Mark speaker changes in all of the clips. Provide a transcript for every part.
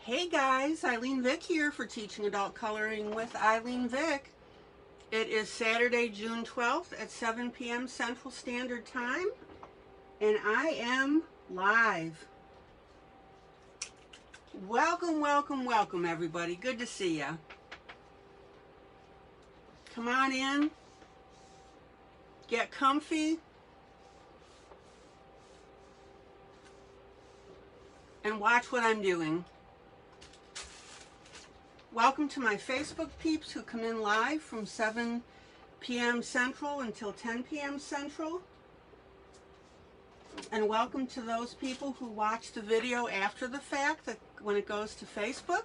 Speaker 1: Hey guys, ILene Vick here for Teaching Adult Coloring with ILene Vick. It is Saturday, June 12th at 7 p.m. Central Standard Time, and I am live. Welcome, welcome, welcome everybody. Good to see ya. Come on in, get comfy, and watch what I'm doing. Welcome to my Facebook peeps who come in live from 7 p.m. Central until 10 p.m. Central. And welcome to those people who watch the video after the fact, when it goes to Facebook.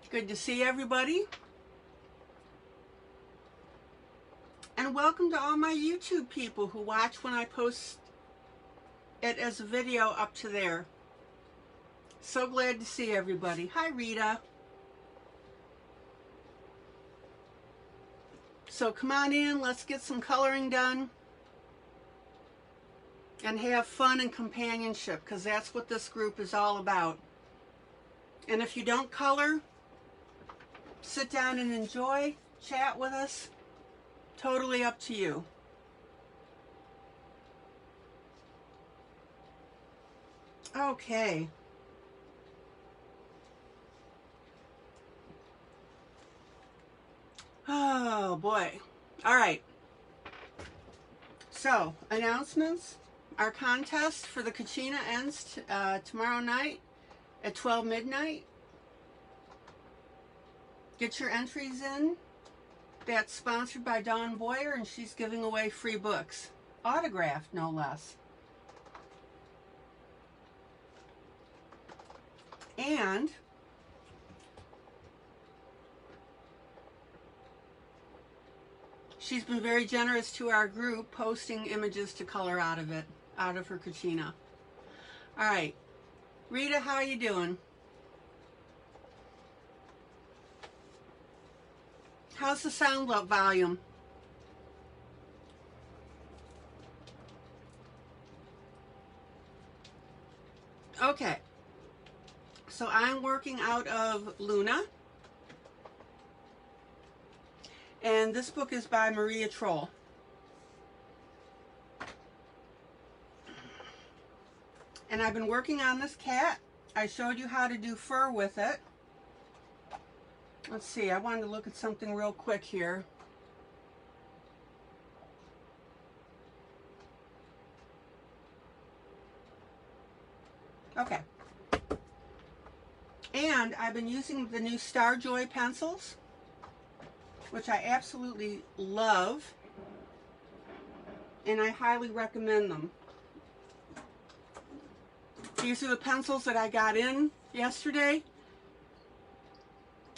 Speaker 1: Good to see everybody. And welcome to all my YouTube people who watch when I post it as a video up to there. So glad to see everybody. Hi, Rita. So come on in, let's get some coloring done and have fun and companionship, because that's what this group is all about. And if you don't color, sit down and enjoy, chat with us, totally up to you. Okay. Oh boy. All right. So, announcements. Our contest for the Kachina ends tomorrow night at 12 midnight. Get your entries in. That's sponsored by Dawn Boyer, and she's giving away free books. Autographed, no less. And she's been very generous to our group, posting images to color out of it, out of her Kachina. All right, Rita, how you doing? How's the sound volume? Okay, so I'm working out of Luna. And this book is by Trolle. And I've been working on this cat. I showed you how to do fur with it. Let's see, I wanted to look at something real quick here. Okay. And I've been using the new Star Joy pencils, which I absolutely love, and I highly recommend them. These are the pencils that I got in yesterday,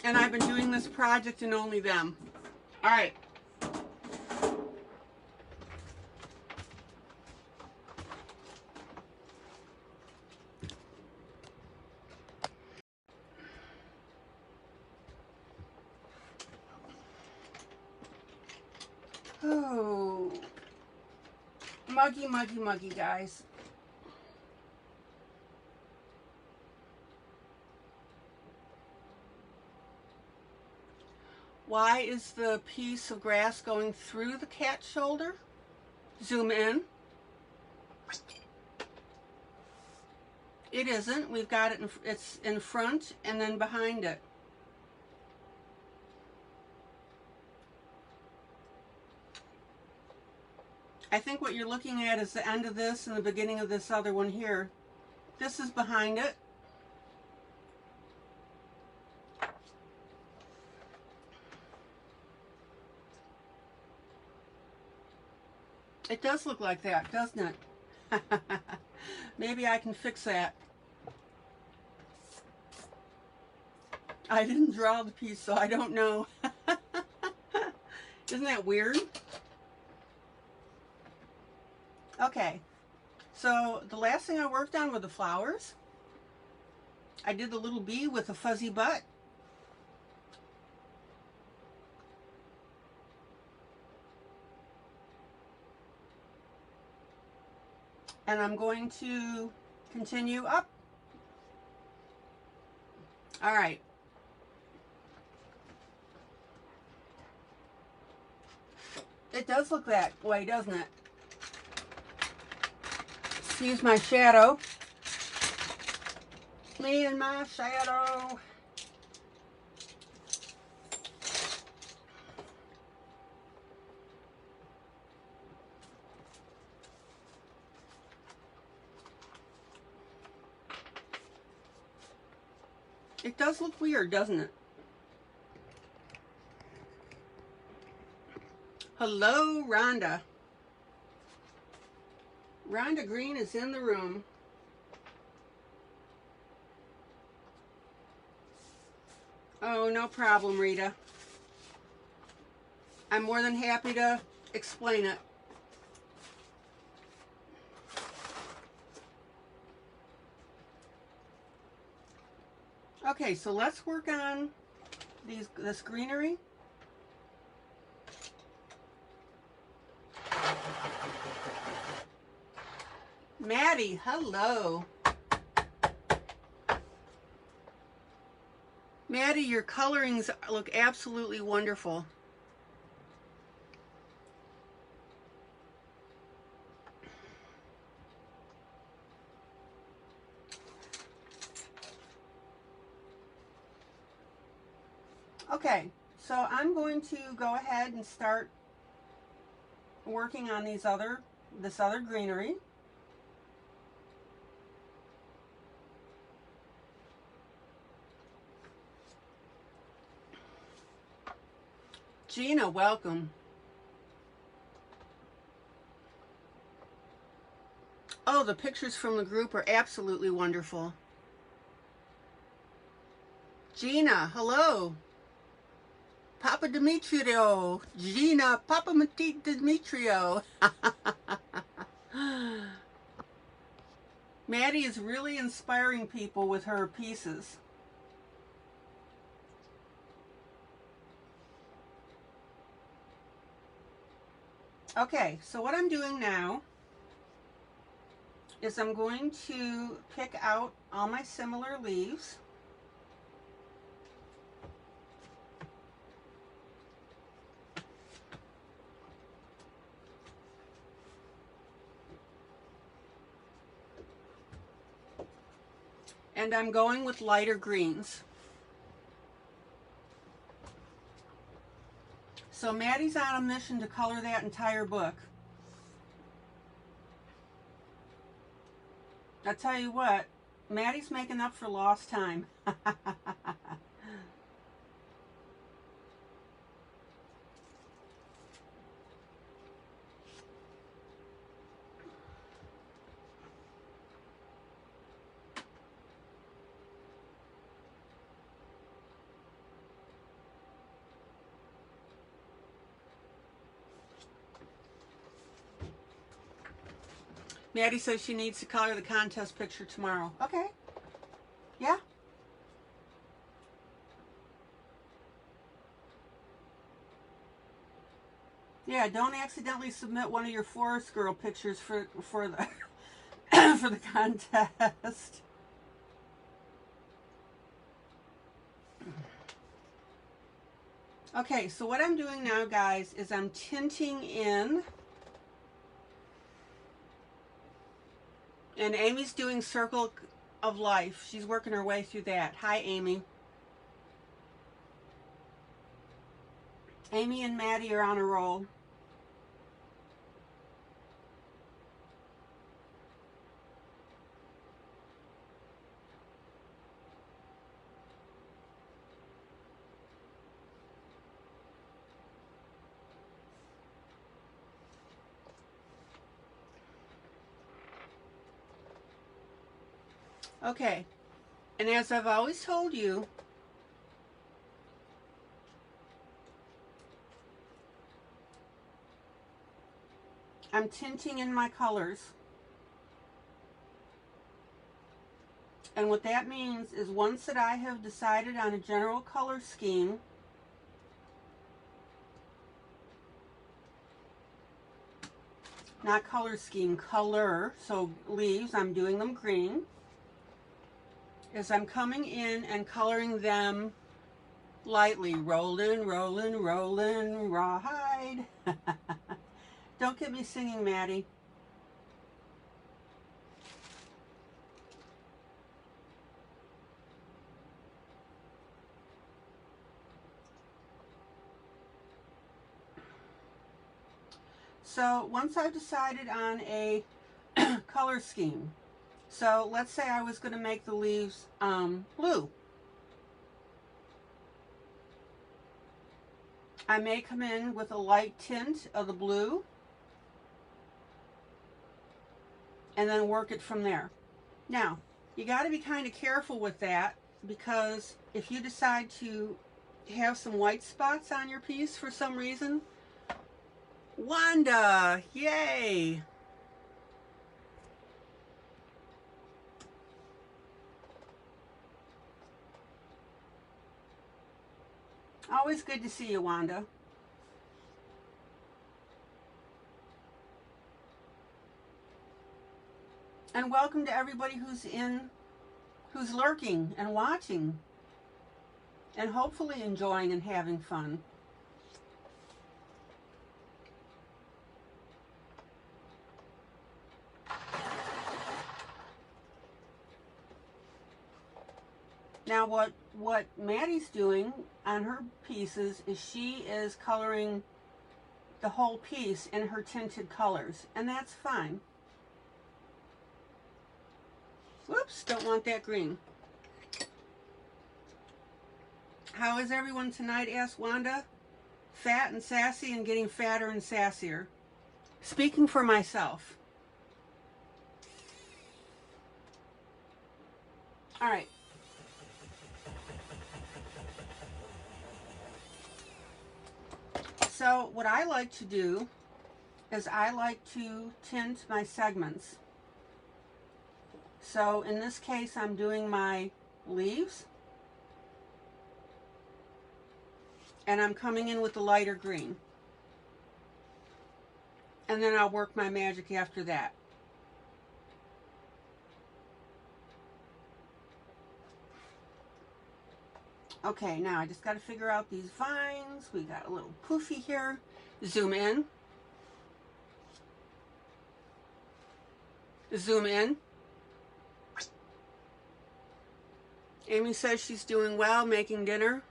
Speaker 1: and I've been doing this project and only them. All right. Oh, muggy, muggy, muggy, guys. Why is the piece of grass going through the cat's shoulder? Zoom in. It isn't. We've got it, it's in front and then behind it. I think what you're looking at is the end of this and the beginning of this other one here. This is behind it. It does look like that, doesn't it? Maybe I can fix that. I didn't draw the piece, so I don't know. Isn't that weird? Okay, so the last thing I worked on were the flowers. I did the little bee with a fuzzy butt. And I'm going to continue up All right. It does look that way, doesn't it? Excuse my shadow. Me and my shadow. It does look weird, doesn't it? Hello, Rhonda. Rhonda Green is in the room. Oh, no problem, Rita. I'm more than happy to explain it. Okay, so let's work on this greenery. Maddie, hello. Maddie, your colorings look absolutely wonderful. Okay, so I'm going to go ahead and start working on this other greenery. Gina, welcome. Oh, the pictures from the group are absolutely wonderful. Gina, hello. Papa Demetrio. Gina, Papa Demetrio. Maddie is really inspiring people with her pieces. Okay, so what I'm doing now is I'm going to pick out all my similar leaves. And I'm going with lighter greens. So Maddie's on a mission to color that entire book. I tell you what, Maddie's making up for lost time. Maddie says she needs to color the contest picture tomorrow. Okay. Yeah. Yeah, don't accidentally submit one of your Forest Girl pictures for the for the contest. Okay, so what I'm doing now, guys, is I'm tinting in. And Amy's doing Circle of Life. She's working her way through that. Hi, Amy. Amy and Maddie are on a roll. Okay, and as I've always told you, I'm tinting in my colors. And what that means is once that I have decided on a general color scheme, not color scheme, color, so leaves, I'm doing them green. is I'm coming in and coloring them lightly. Rollin', rollin', rollin', rawhide. Don't get me singing, Maddie. So once I've decided on a color scheme, so let's say I was going to make the leaves blue. I may come in with a light tint of the blue and then work it from there. Now, you got to be kind of careful with that, because if you decide to have some white spots on your piece for some reason, Wanda, yay! Always good to see you, Wanda. And welcome to everybody who's lurking and watching and hopefully enjoying and having fun. Now what Maddie's doing on her pieces is she is coloring the whole piece in her tinted colors, and that's fine. Whoops, don't want that green. How is everyone tonight? Asked Wanda. Fat and sassy and getting fatter and sassier. Speaking for myself. All right. So what I like to do is I like to tint my segments. So in this case, I'm doing my leaves, and I'm coming in with the lighter green. And then I'll work my magic after that. Okay, now I just got to figure out these vines. We got a little poofy here. Zoom in. Zoom in. Amy says she's doing well, making dinner.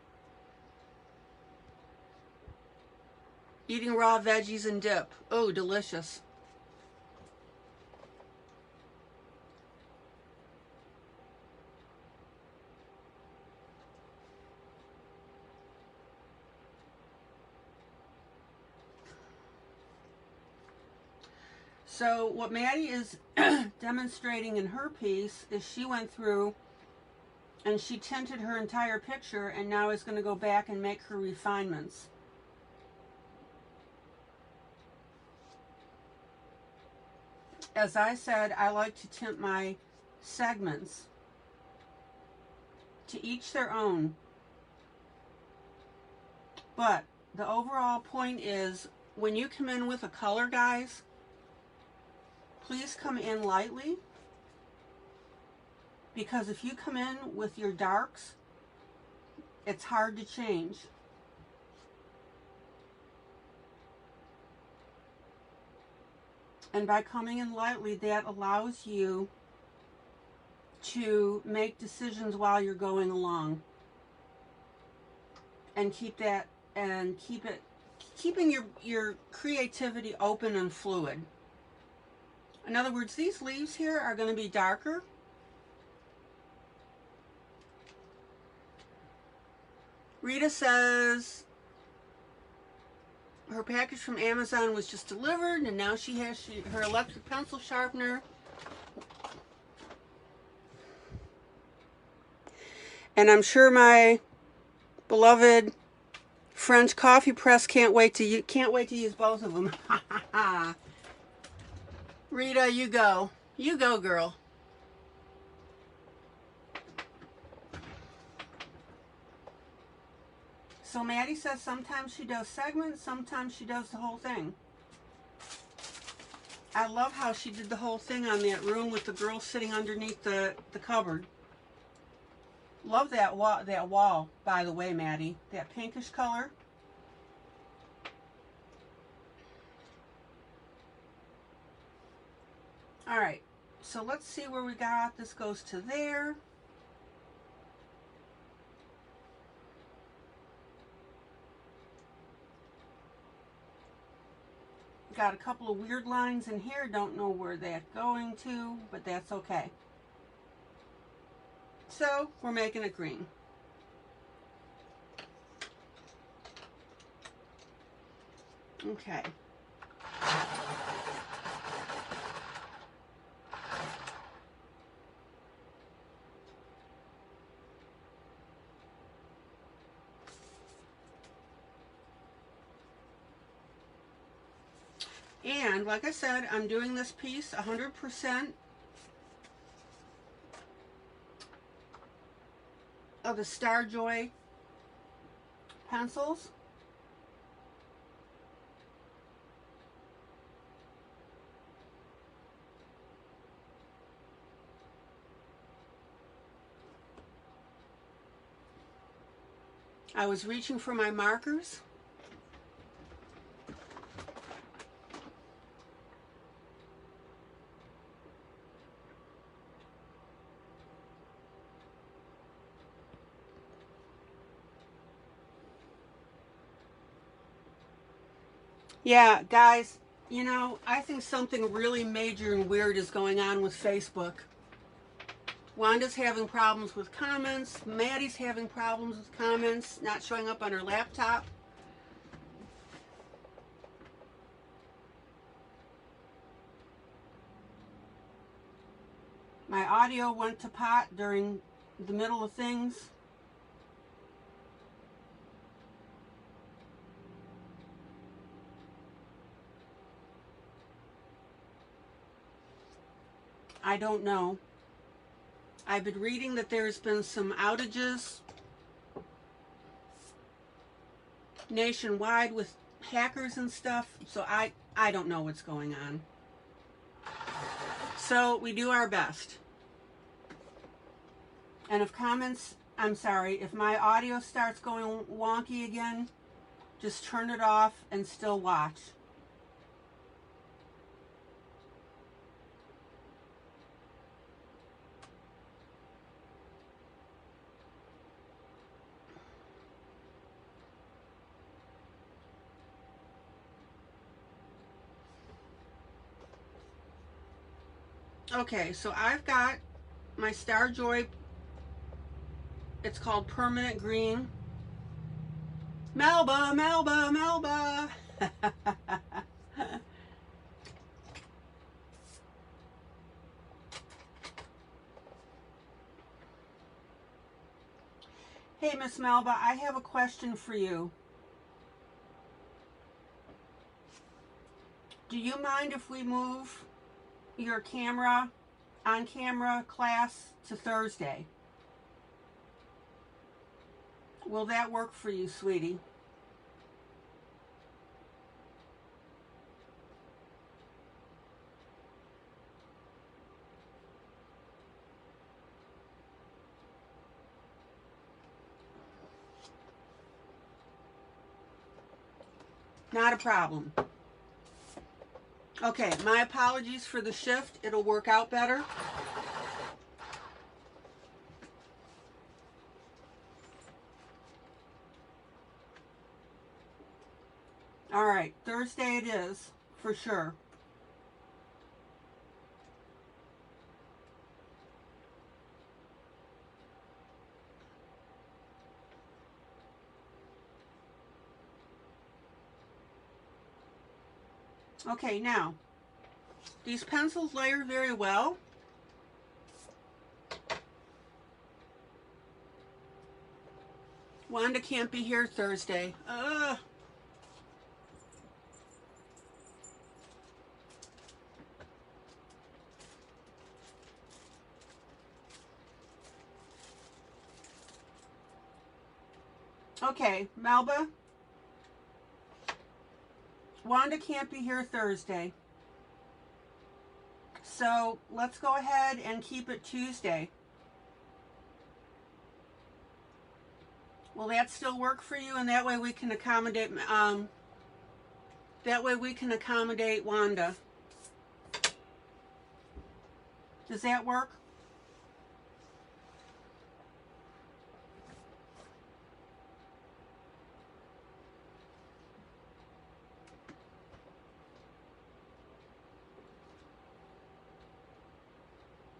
Speaker 1: Eating raw veggies and dip. Oh, delicious. So what Maddie is demonstrating in her piece is she went through and she tinted her entire picture, and now is going to go back and make her refinements. As I said, I like to tint my segments. To each their own. But the overall point is, when you come in with a color, guys, please come in lightly. Because if you come in with your darks, it's hard to change. And by coming in lightly, that allows you to make decisions while you're going along. And keeping your creativity open and fluid. In other words, these leaves here are going to be darker. Rita says her package from Amazon was just delivered, and now she has her electric pencil sharpener. And I'm sure my beloved French coffee press can't wait to use both of them. Rita, you go. You go, girl. So Maddie says sometimes she does segments, sometimes she does the whole thing. I love how she did the whole thing on that room with the girl sitting underneath the cupboard. Love that wall, by the way, Maddie. That pinkish color. All right, so let's see where we got. This goes to there. Got a couple of weird lines in here. Don't know where that's going to, but that's okay. So we're making it green. Okay. And like I said, I'm doing this piece 100% of the Star Joy pencils. I was reaching for my markers. Yeah, guys, you know, I think something really major and weird is going on with Facebook. Wanda's having problems with comments. Maddie's having problems with comments, not showing up on her laptop. My audio went to pot during the middle of things. I don't know. I've been reading that there's been some outages nationwide with hackers and stuff, so I don't know what's going on. So we do our best. And if comments, I'm sorry, if my audio starts going wonky again, just turn it off and still watch. Okay, so I've got my Star Joy, it's called Permanent Green. Melba, Melba, Melba. Hey, Miss Melba, I have a question for you. Do you mind if we move your camera, on-camera class to Thursday? Will that work for you, sweetie? Not a problem. Okay, my apologies for the shift. It'll work out better. All right, Thursday it is, for sure. Okay, now, these pencils layer very well. Wanda can't be here Thursday. Okay, Melba. Wanda can't be here Thursday. So let's go ahead and keep it Tuesday. Will that still work for you? And that way we can accommodate, Wanda. Does that work?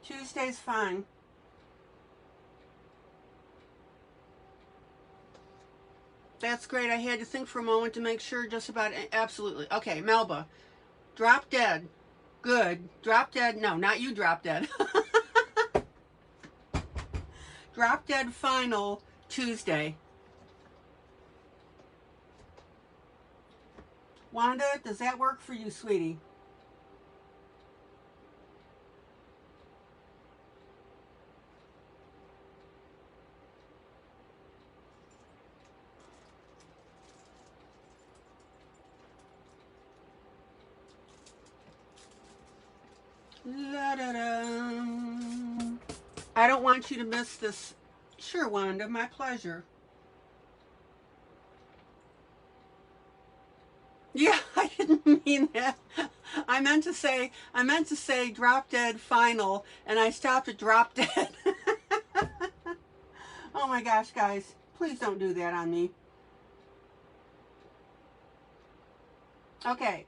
Speaker 1: Tuesday's fine. That's great. I had to think for a moment to make sure just about absolutely. Okay, Melba. Drop dead. Good. Drop dead. No, not you drop dead. Drop dead final Tuesday. Wanda, does that work for you, sweetie? La-da-da. I don't want you to miss this. Sure, Wanda, my pleasure. Yeah, I didn't mean that. I meant to say drop dead final, and I stopped at drop dead. Oh my gosh, guys, please don't do that on me. Okay.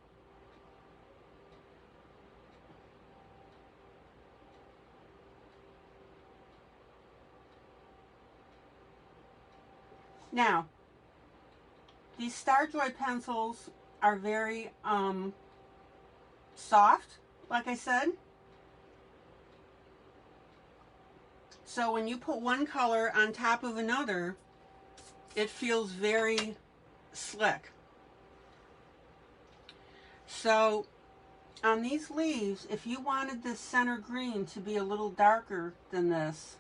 Speaker 1: Now, these Starjoy pencils are very soft, like I said. So when you put one color on top of another, it feels very slick. So on these leaves, if you wanted this center green to be a little darker than this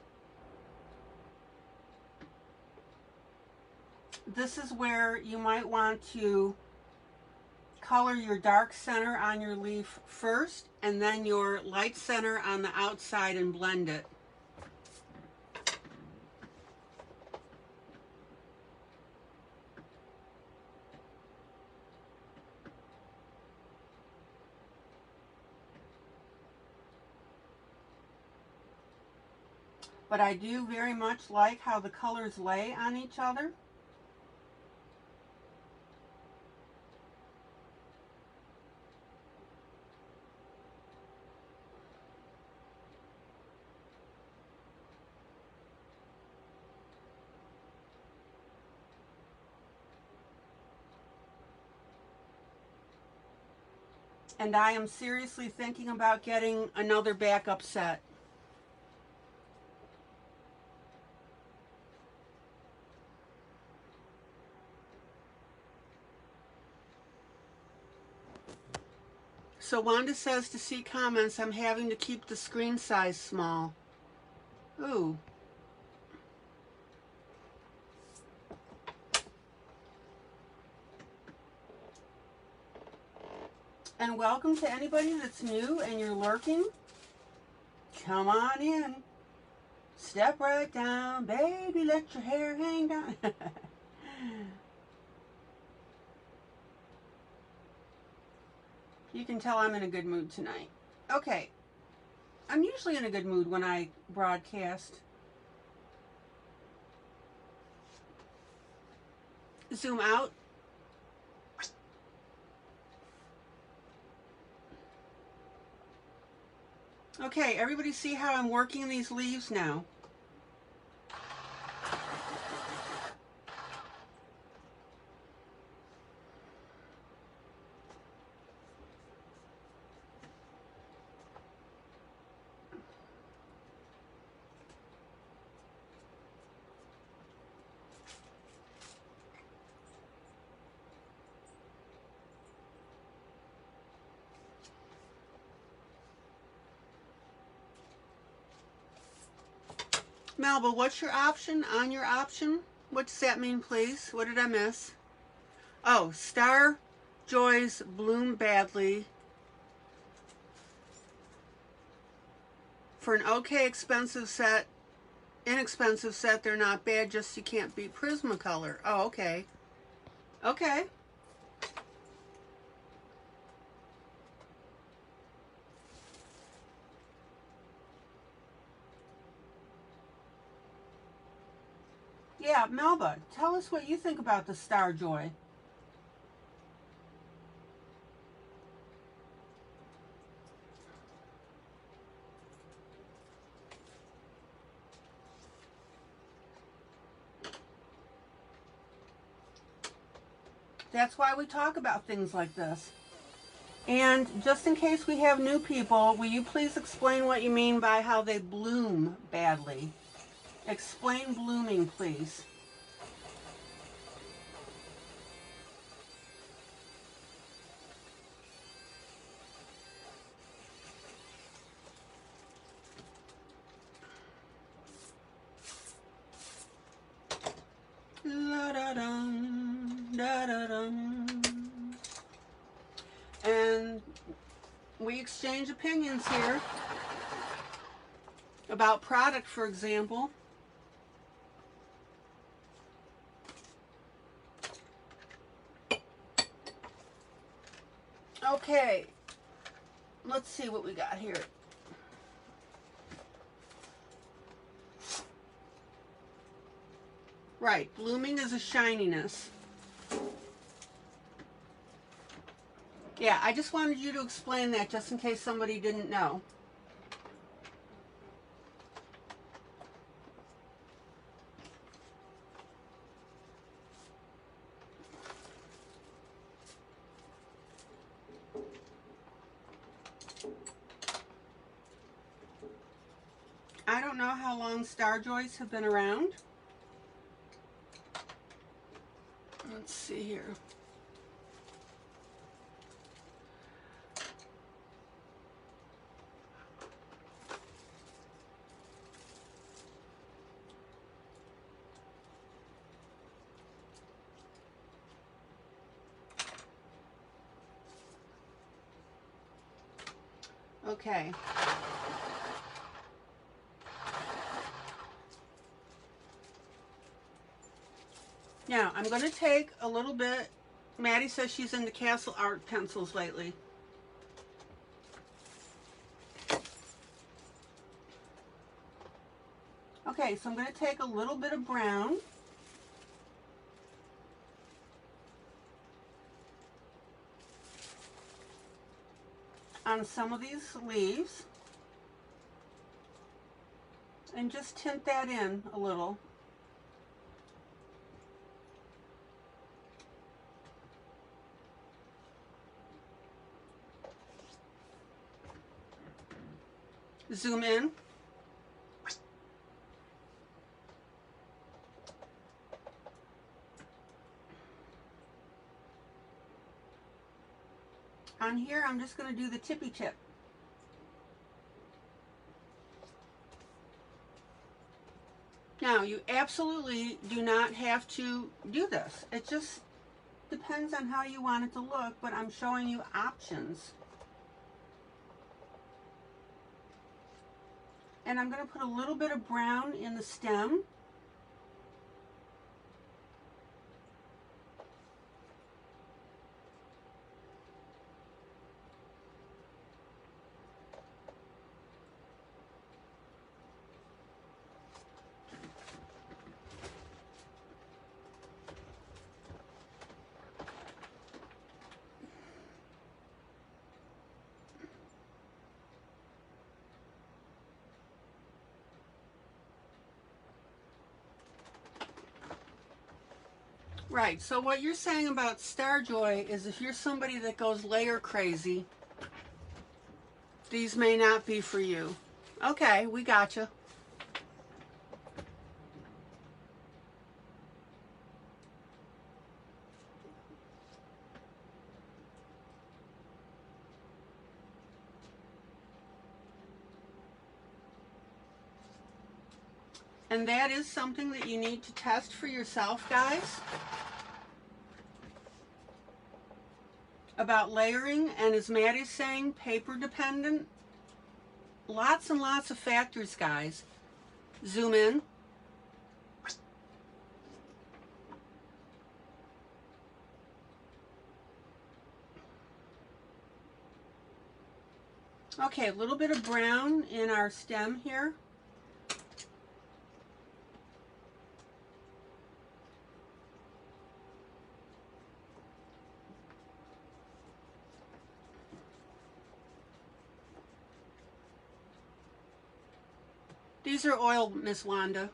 Speaker 1: is where you might want to color your dark center on your leaf first and then your light center on the outside and blend it. But I do very much like how the colors lay on each other. And I am seriously thinking about getting another backup set. So Wanda says to see comments, I'm having to keep the screen size small. Ooh. And welcome to anybody that's new and you're lurking. Come on in. Step right down, baby, let your hair hang down. You can tell I'm in a good mood tonight. Okay. I'm usually in a good mood when I broadcast. Zoom out. Okay, everybody see how I'm working these leaves now? Melba, what's your option on your option? What does that mean, please? What did I miss? Oh, Star Joys bloom badly. For an okay expensive set, inexpensive set. They're not bad, just you can't beat Prismacolor. Oh, okay. Okay. Yeah, Melba, tell us what you think about the Starjoy. That's why we talk about things like this. And just in case we have new people, will you please explain what you mean by how they bloom badly? Explain blooming, please. La-da-dum, da-da-dum. And we exchange opinions here about product, for example. Okay, let's see what we got here. Right, blooming is a shininess. Yeah, I just wanted you to explain that just in case somebody didn't know. I don't know how long Starjoys have been around. Let's see here. Okay. Now, I'm going to take a little bit. Maddie says she's into Castle Art pencils lately. Okay, so I'm going to take a little bit of brown. On some of these leaves. And just tint that in a little. Zoom in. On here, I'm just going to do the tippy tip. Now, you absolutely do not have to do this. It just depends on how you want it to look, but I'm showing you options. And I'm going to put a little bit of brown in the stem. Right, so what you're saying about Starjoy is if you're somebody that goes layer crazy, these may not be for you. Okay, we gotcha. And that is something that you need to test for yourself, guys. About layering, and as Maddie's saying, paper dependent. Lots and lots of factors, guys. Zoom in. Okay, a little bit of brown in our stem here. These are oil, Miss Wanda.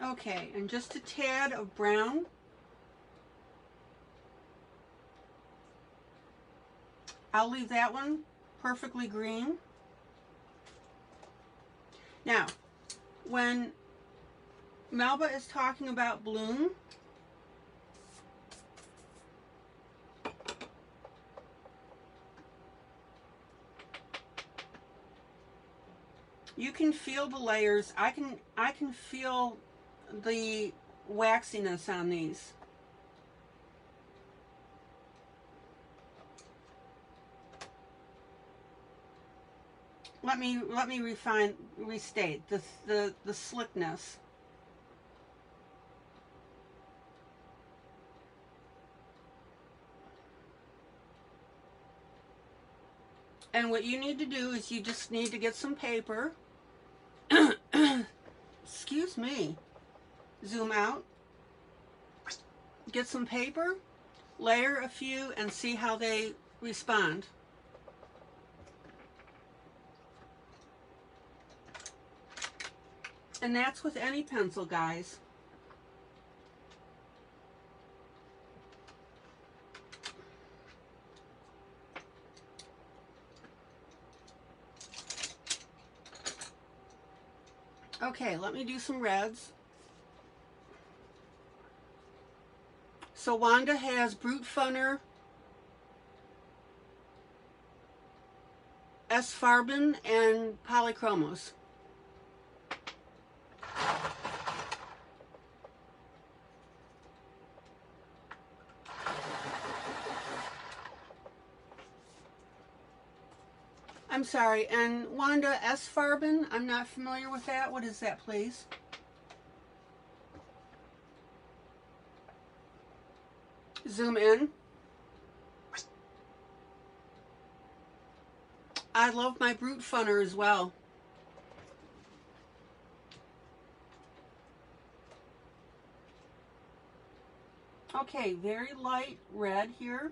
Speaker 1: Okay, and just a tad of brown. I'll leave that one perfectly green. Now, when Melba is talking about bloom, you can feel the layers. I can feel the waxiness on these. Let me restate the slickness. And what you need to do is you just need to get some paper. Excuse me. Zoom out. Get some paper, layer a few, and see how they respond. And that's with any pencil, guys. Okay, let me do some reds. So Wanda has Brute Funner, S-Farben, and Polychromos. I'm sorry, and Wanda, S-Farben, I'm not familiar with that. What is that, please? Zoom in. I love my Brute Funner as well. Okay, very light red here.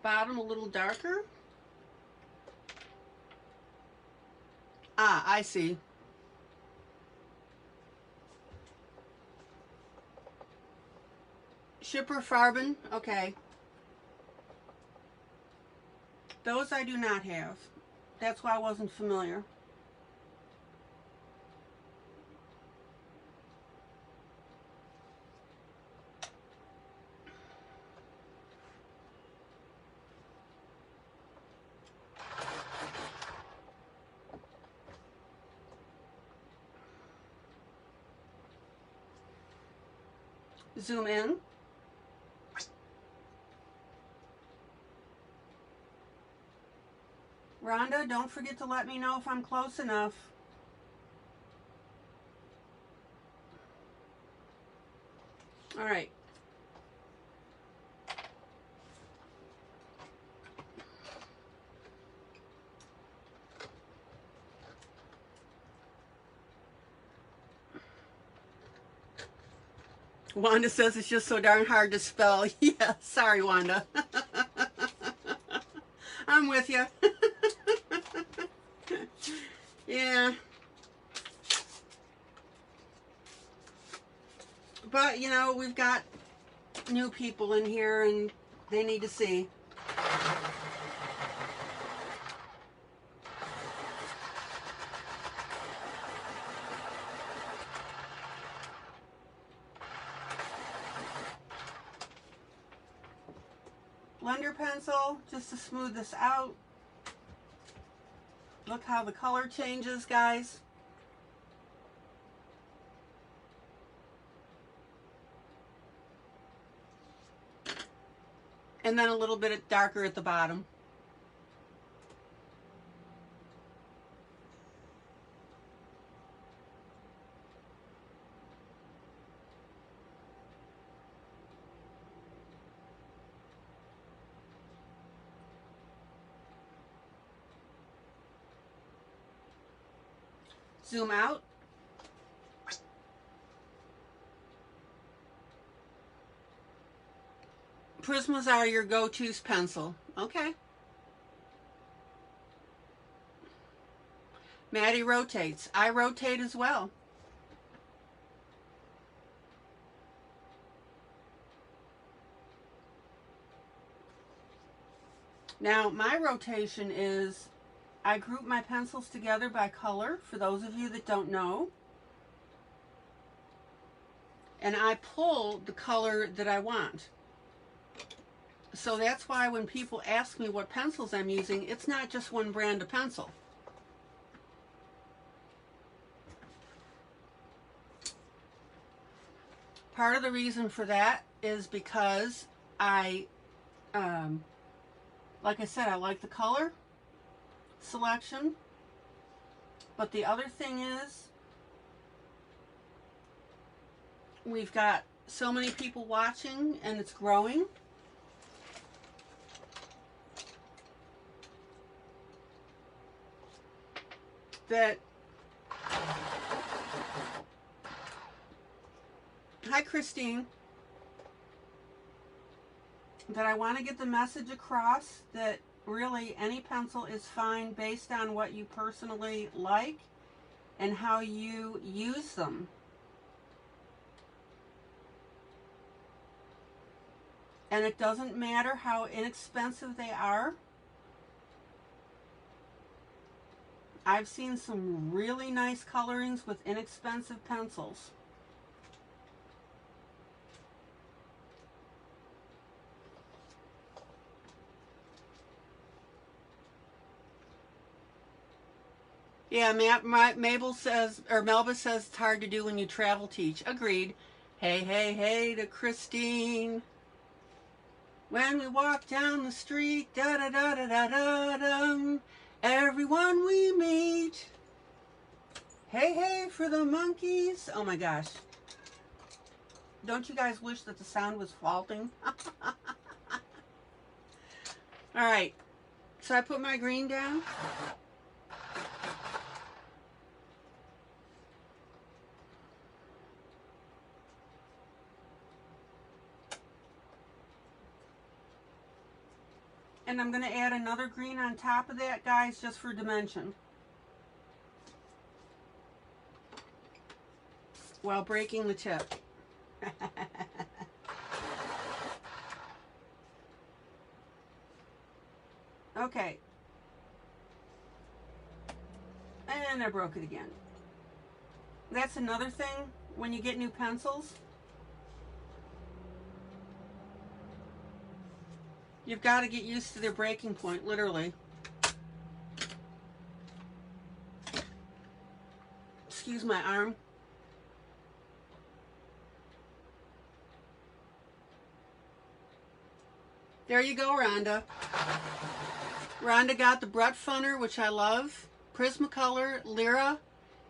Speaker 1: Bottom a little darker. Ah, I see. Shipper Farben, okay. Those I do not have. That's why I wasn't familiar. Zoom in. Rhonda, don't forget to let me know if I'm close enough. All right. Wanda says it's just so darn hard to spell. Yeah, sorry, Wanda. I'm with you. Yeah. But, you know, we've got new people in here and they need to see. Blender pencil, just to smooth this out. Look how the color changes, guys. And then a little bit darker at the bottom. Zoom out. Prismas are your go-to's pencil. Okay. Maddie rotates. I rotate as well. Now, my rotation is I group my pencils together by color, for those of you that don't know. And I pull the color that I want. So that's why when people ask me what pencils I'm using, it's not just one brand of pencil. Part of the reason for that is because like I said, I like the color selection. But the other thing is, we've got so many people watching and it's growing. That, hi Christine, that I want to get the message across that really any pencil is fine based on what you personally like and how you use them. And it doesn't matter how inexpensive they are. I've seen some really nice colorings with inexpensive pencils. Yeah, Mabel says, or Melba says it's hard to do when you travel teach. Agreed. Hey, hey, hey to Christine. When we walk down the street, da da da da da da dum. Everyone we meet. Hey, hey for the monkeys. Oh my gosh. Don't you guys wish that the sound was faulting? All right. So I put my green down. And I'm going to add another green on top of that, guys, just for dimension. While breaking the tip. Okay. And I broke it again. That's another thing when you get new pencils. You've got to get used to their breaking point, literally. Excuse my arm. There you go, Rhonda. Rhonda got the Brett Funner, which I love, Prismacolor, Lyra,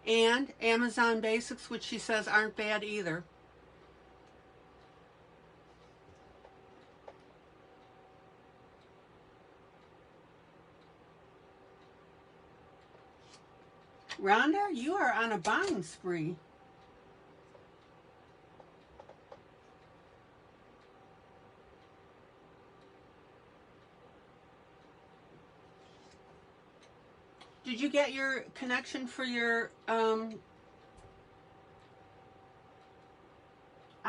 Speaker 1: and Amazon Basics, which she says aren't bad either. Rhonda, you are on a buying spree. Did you get your connection for your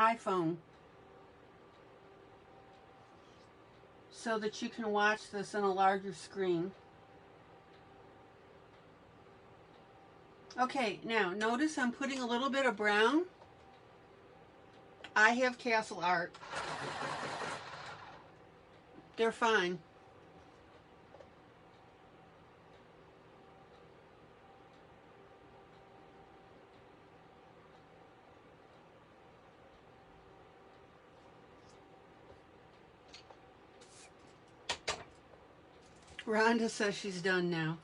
Speaker 1: iPhone so that you can watch this on a larger screen. Okay, now notice I'm putting a little bit of brown. I have Castle Art. They're fine. Rhonda says she's done now.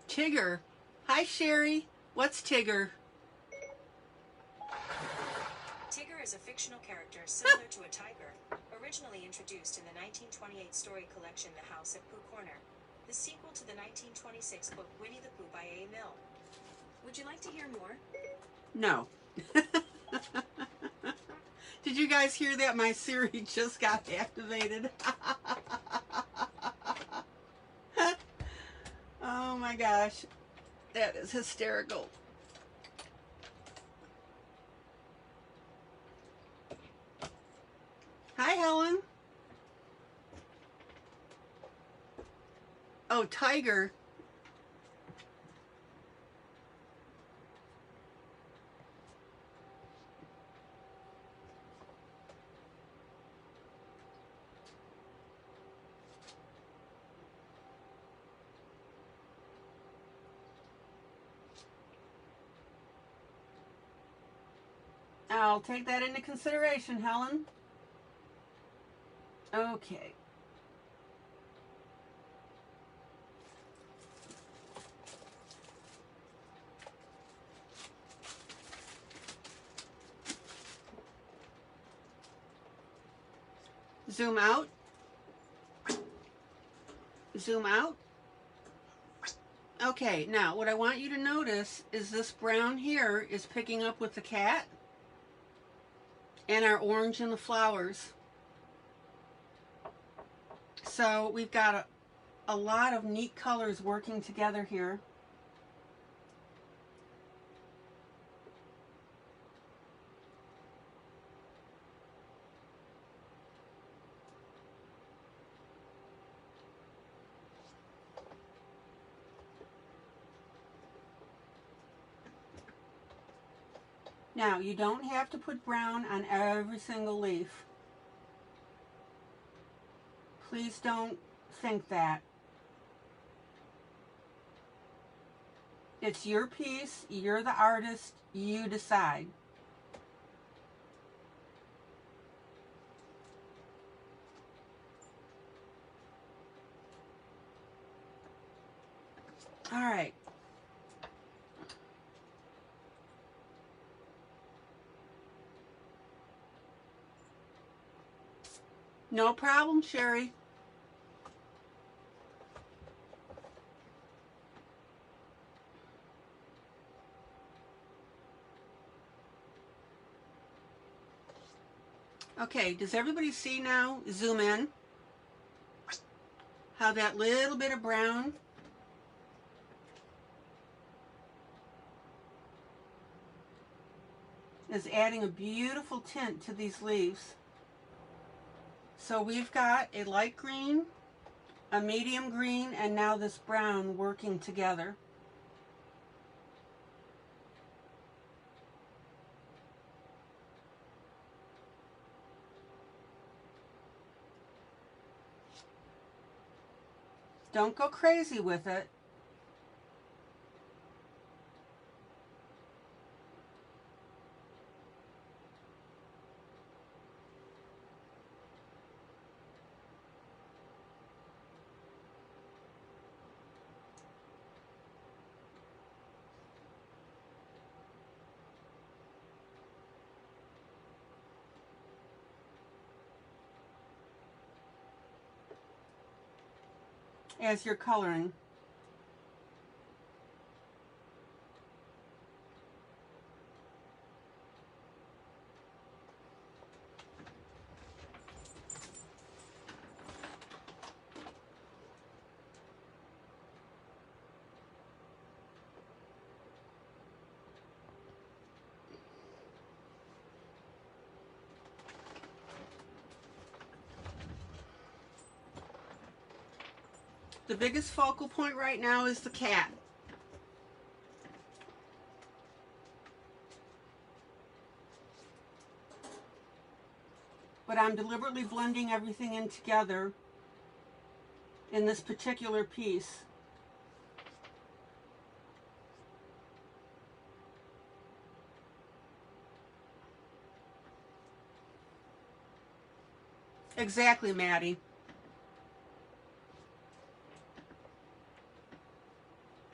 Speaker 1: Tigger. Hi, Sherry. What's Tigger?
Speaker 2: Tigger is a fictional character similar to a tiger, originally introduced in the 1928 story collection The House at Pooh Corner, the sequel to the 1926 book Winnie the Pooh by A. Mill. Would you like to hear more?
Speaker 1: No. Did you guys hear that? My Siri just got activated. Oh my gosh. That is hysterical. Hi, Helen. Oh, tiger. I'll take that into consideration, Helen. Okay. Zoom out. Zoom out. Okay, now what I want you to notice is this brown here is picking up with the cat and our orange in the flowers. So we've got a lot of neat colors working together here. Now, you don't have to put brown on every single leaf. Please don't think that. It's your piece, you're the artist, you decide. All right. No problem, Sherry. Okay, does everybody see now? Zoom in. How that little bit of brown is adding a beautiful tint to these leaves. So we've got a light green, a medium green, and now this brown working together. Don't go crazy with it. As you're coloring. The biggest focal point right now is the cat. But I'm deliberately blending everything in together in this particular piece. Exactly, Maddie.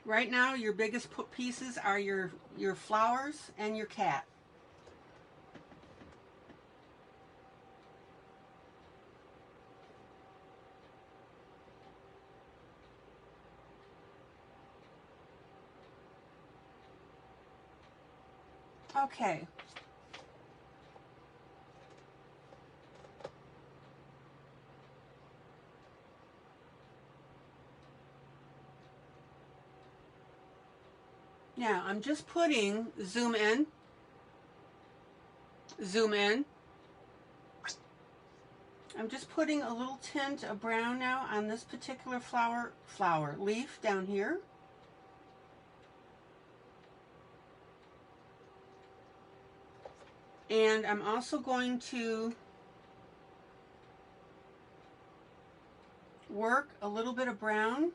Speaker 1: Right now, your biggest pieces are your flowers and your cat. Okay. Now, I'm just putting, zoom in, zoom in. I'm just putting a little tint of brown now on this particular leaf down here. And I'm also going to work a little bit of brown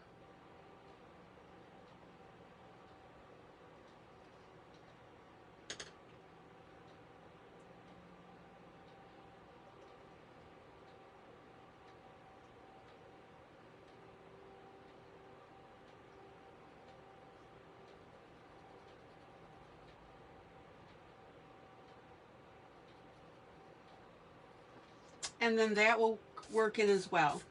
Speaker 1: and then that will work in as well.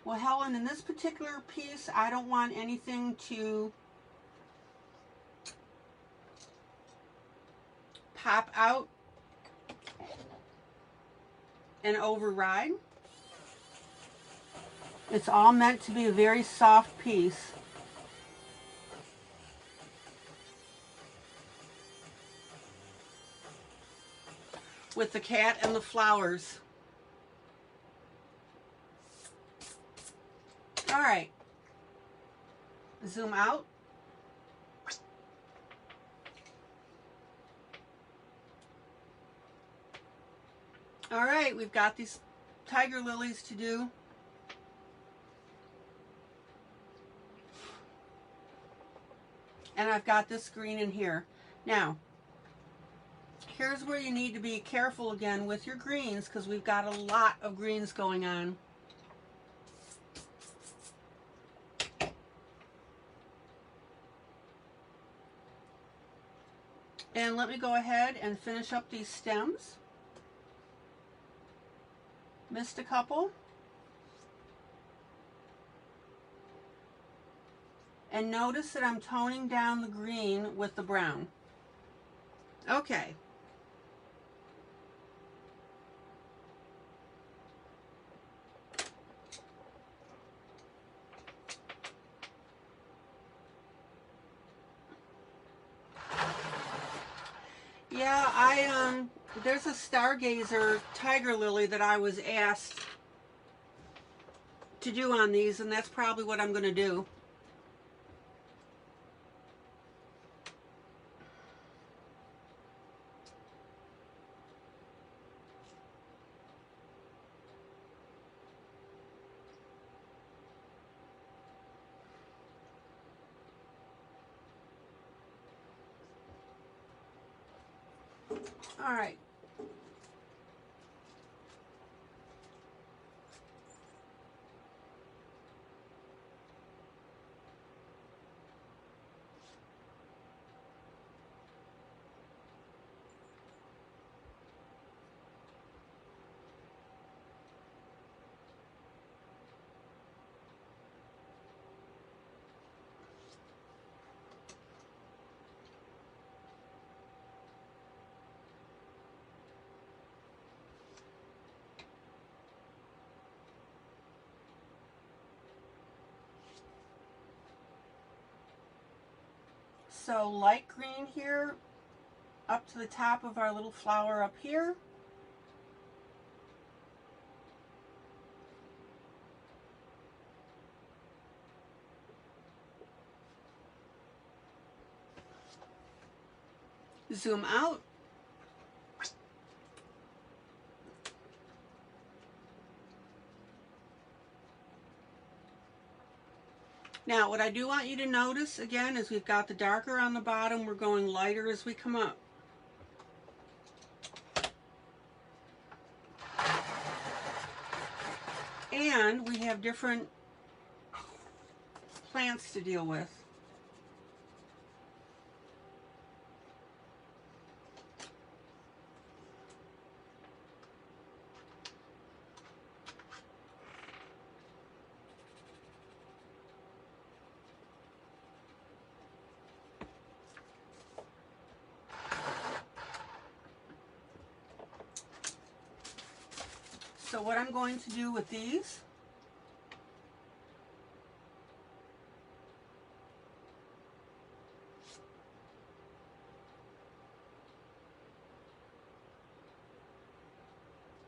Speaker 1: Well, Helen, in this particular piece, I don't want anything to pop out and override. It's all meant to be a very soft piece. With the cat and the flowers. All right. Zoom out. All right, we've got these tiger lilies to do. And I've got this green in here. Now, here's where you need to be careful again with your greens, because we've got a lot of greens going on. And let me go ahead and finish up these stems. Missed a couple. And notice that I'm toning down the green with the brown. Okay. Yeah, there's a stargazer tiger lily that I was asked to do on these, and that's probably what I'm going to do. All right. So light green here up to the top of our little flower up here. Zoom out. Now, what I do want you to notice again is we've got the darker on the bottom. We're going lighter as we come up. And we have different plants to deal with. So what I'm going to do with these,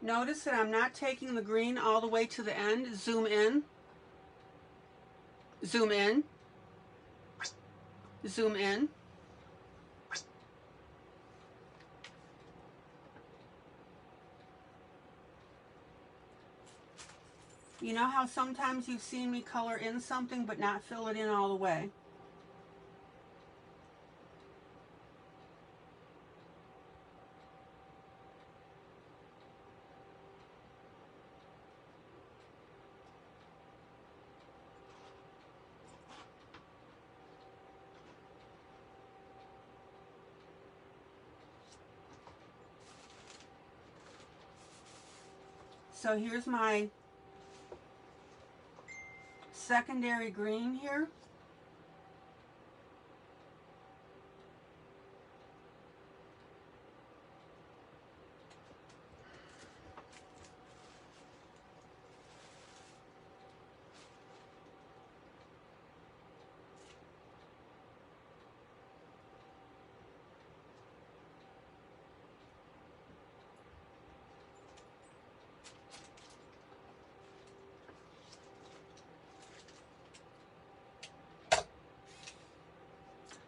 Speaker 1: notice that I'm not taking the green all the way to the end. Zoom in, zoom in, zoom in. You know how sometimes you've seen me color in something but not fill it in all the way? So here's my secondary green here.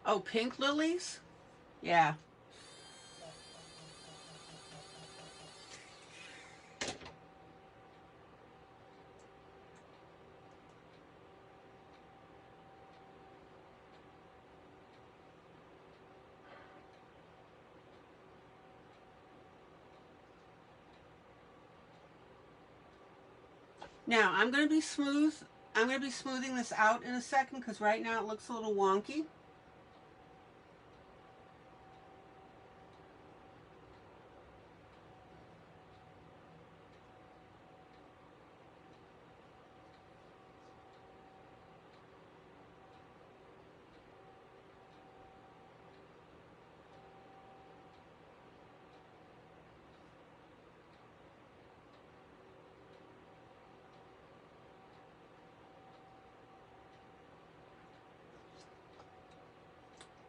Speaker 1: Oh, pink lilies? Yeah. Now, I'm going to be smoothing this out in a second because right now it looks a little wonky.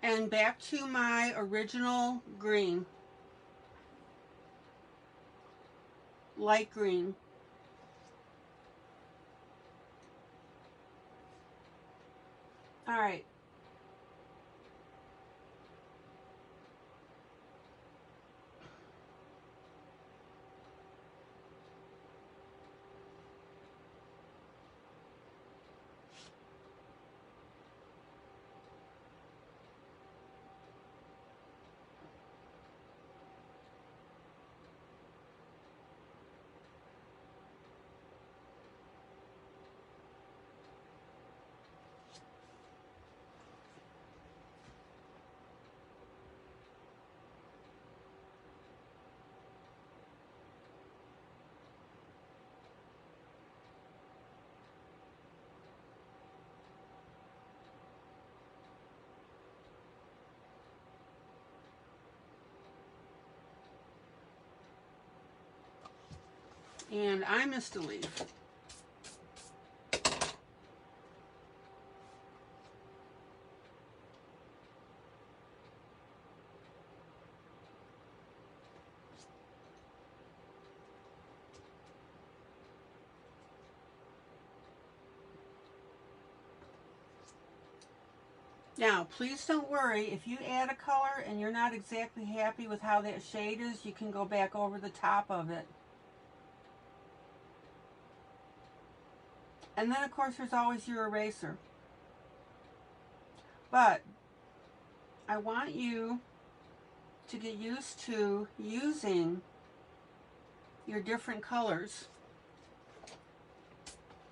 Speaker 1: And back to my original green, light green. All right. And I missed a leaf. Now, please don't worry. If you add a color and you're not exactly happy with how that shade is, you can go back over the top of it. And then, of course, there's always your eraser. But I want you to get used to using your different colors.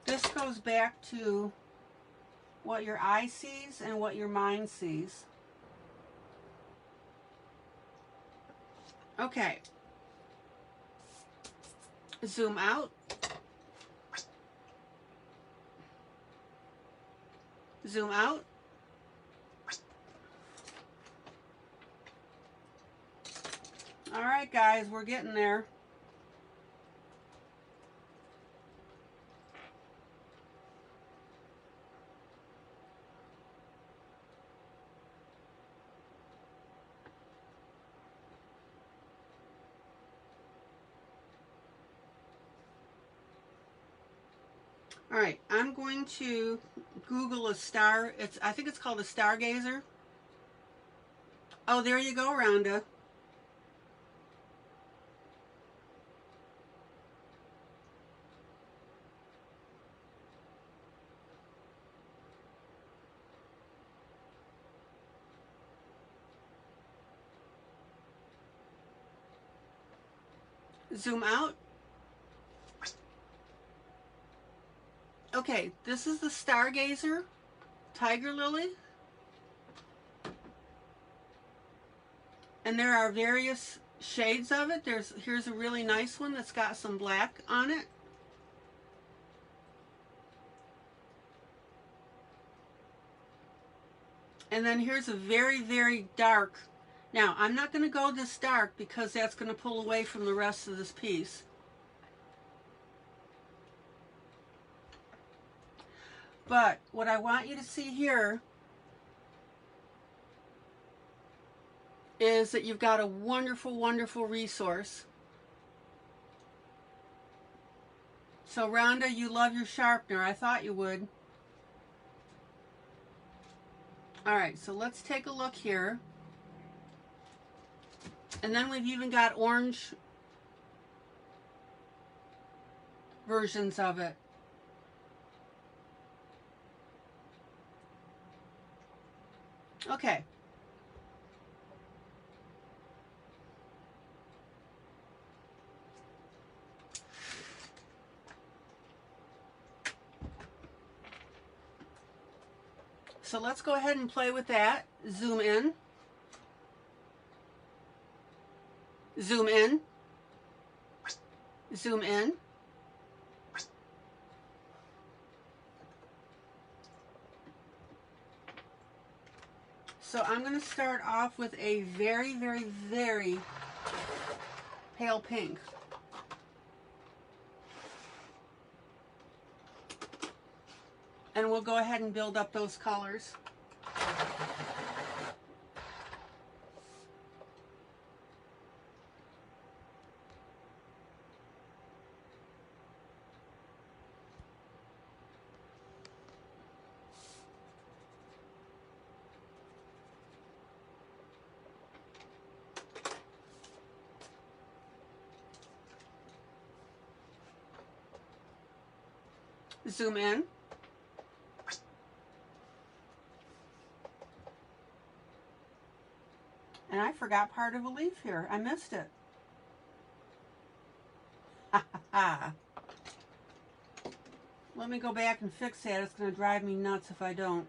Speaker 1: This goes back to what your eye sees and what your mind sees. Okay. Zoom out. Zoom out. All right, guys, we're getting there. All right, I'm going to Google a star. I think it's called a stargazer. Oh, there you go, Rhonda. Zoom out. Okay, this is the stargazer, tiger lily. And there are various shades of it. Here's a really nice one that's got some black on it. And then here's a very, very dark. Now, I'm not going to go this dark because that's going to pull away from the rest of this piece. But what I want you to see here is that you've got a wonderful, wonderful resource. So Rhonda, you love your sharpener. I thought you would. All right, so let's take a look here. And then we've even got orange versions of it. Okay. So let's go ahead and play with that. Zoom in. Zoom in. Zoom in. So I'm going to start off with a very, very, very pale pink. And we'll go ahead and build up those colors. Zoom in. And I forgot part of a leaf here. I missed it. Ha ha ha. Let me go back and fix that. It's going to drive me nuts if I don't.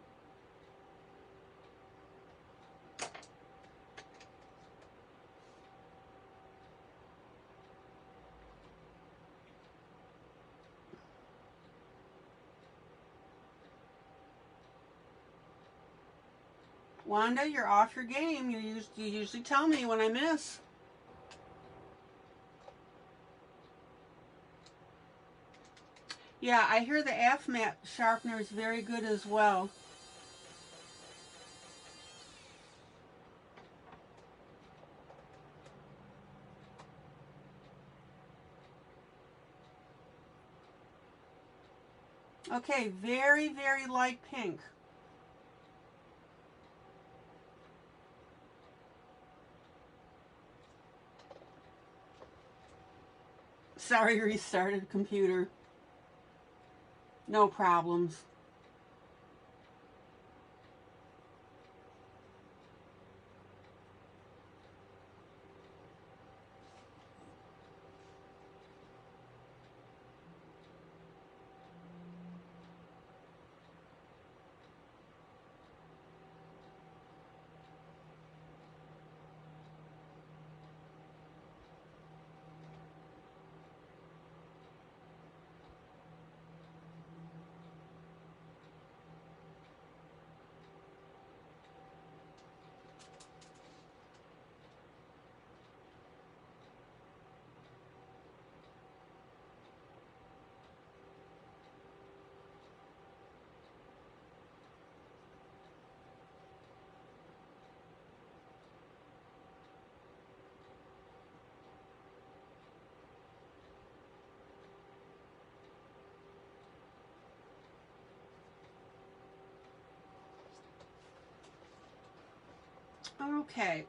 Speaker 1: Wanda, you're off your game. You usually tell me when I miss. Yeah, I hear the AFMAT sharpener is very good as well. Okay, very, very light pink. Sorry, restarted computer. No problems. Okay.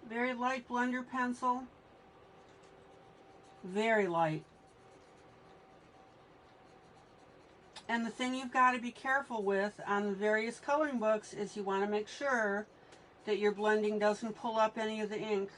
Speaker 1: Very light blender pencil. Very light. And the thing you've got to be careful with on the various coloring books is you want to make sure that your blending doesn't pull up any of the ink.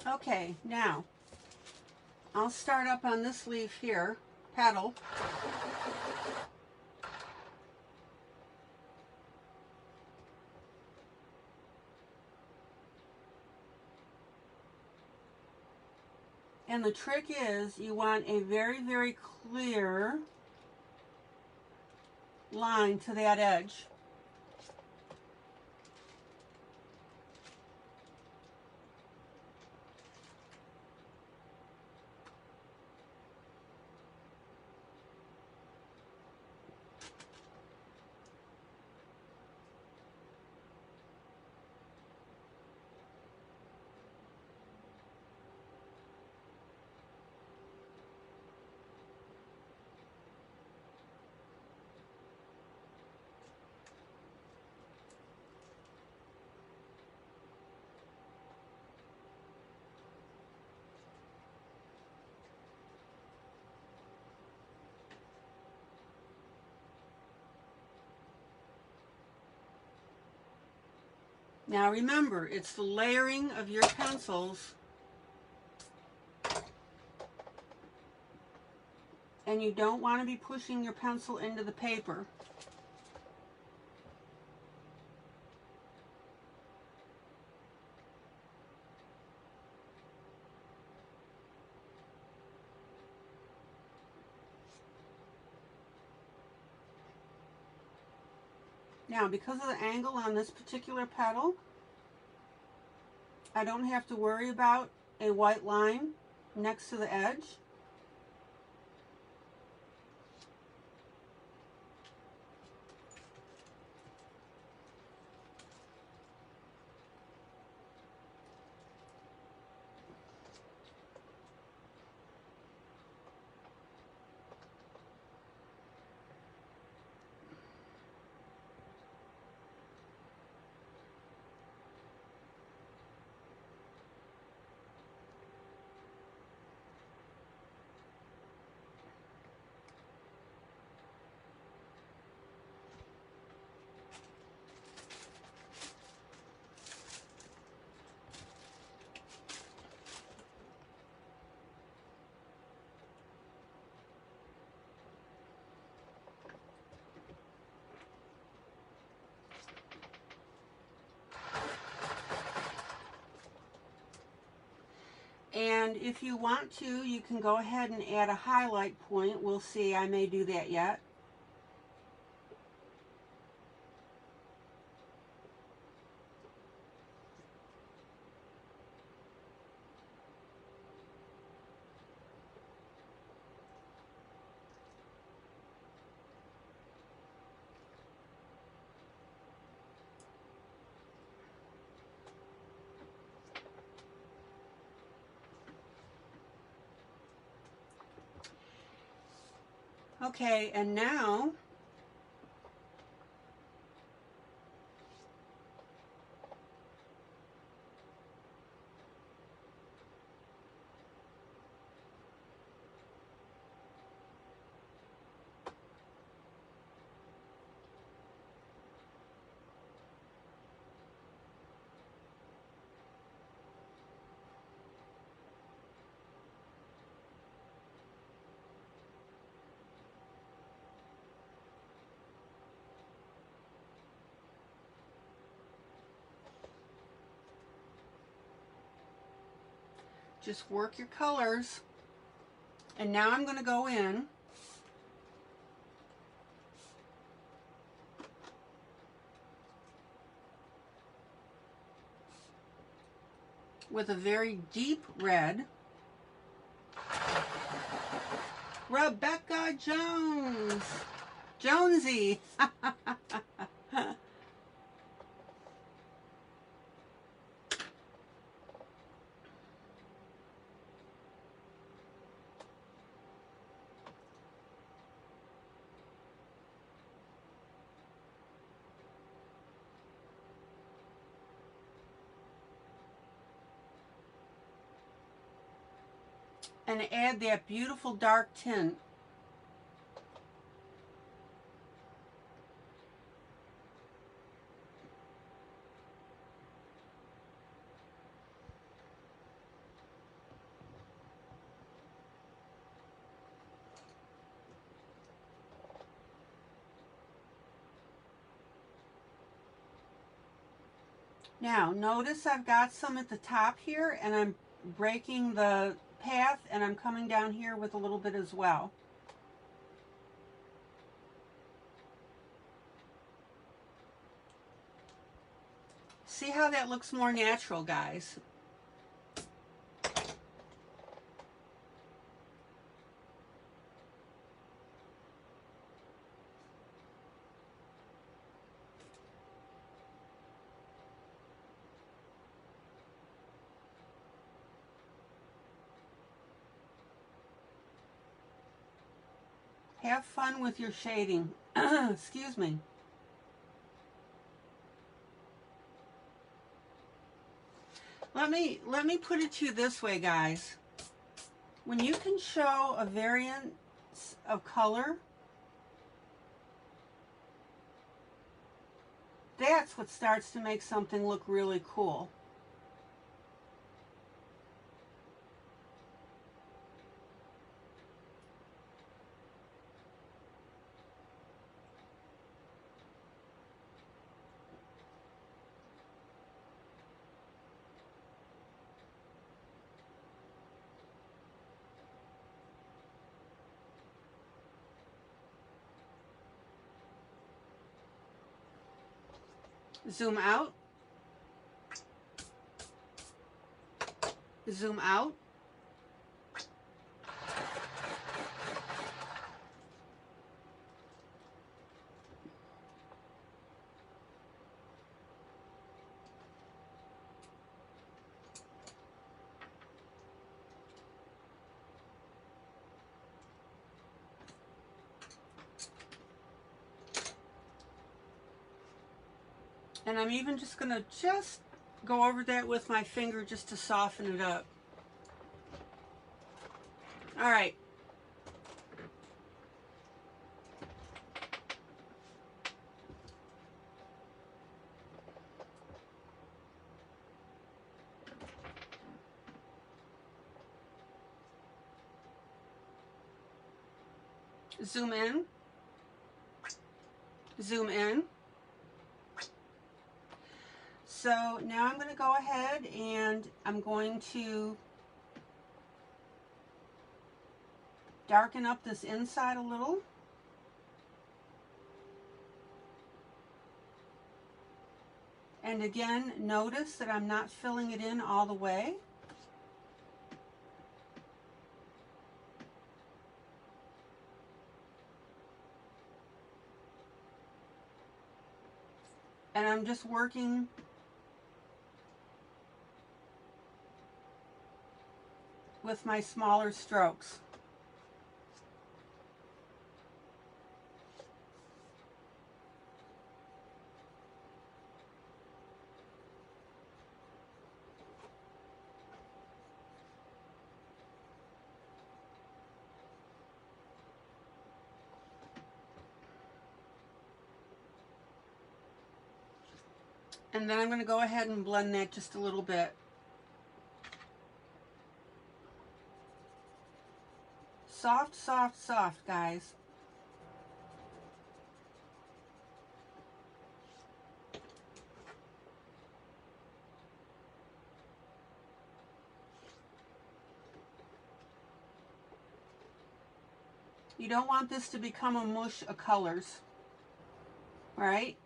Speaker 1: Okay, now I'll start up on this leaf here, petal. And the trick is you want a very, very clear line to that edge. Now remember, it's the layering of your pencils, and you don't want to be pushing your pencil into the paper. Now, because of the angle on this particular petal, I don't have to worry about a white line next to the edge. And if you want to, you can go ahead and add a highlight point. We'll see, I may do that yet. Okay, and now just work your colors. And now I'm going to go in with a very deep red. Rebecca Jones. Jonesy. And add that beautiful dark tint. Now, notice I've got some at the top here, and I'm breaking the path, and I'm coming down here with a little bit as well. See how that looks more natural, guys? Have fun with your shading. Excuse me. Let me put it to you this way, guys. When you can show a variance of color, that's what starts to make something look really cool. Zoom out. Zoom out. And I'm even just going to go over that with my finger just to soften it up. All right. Zoom in. Zoom in. So now I'm going to go ahead and I'm going to darken up this inside a little. And again, notice that I'm not filling it in all the way. And I'm just working with my smaller strokes. And then I'm going to go ahead and blend that just a little bit. Soft, soft, soft, guys. You don't want this to become a mush of colors, right?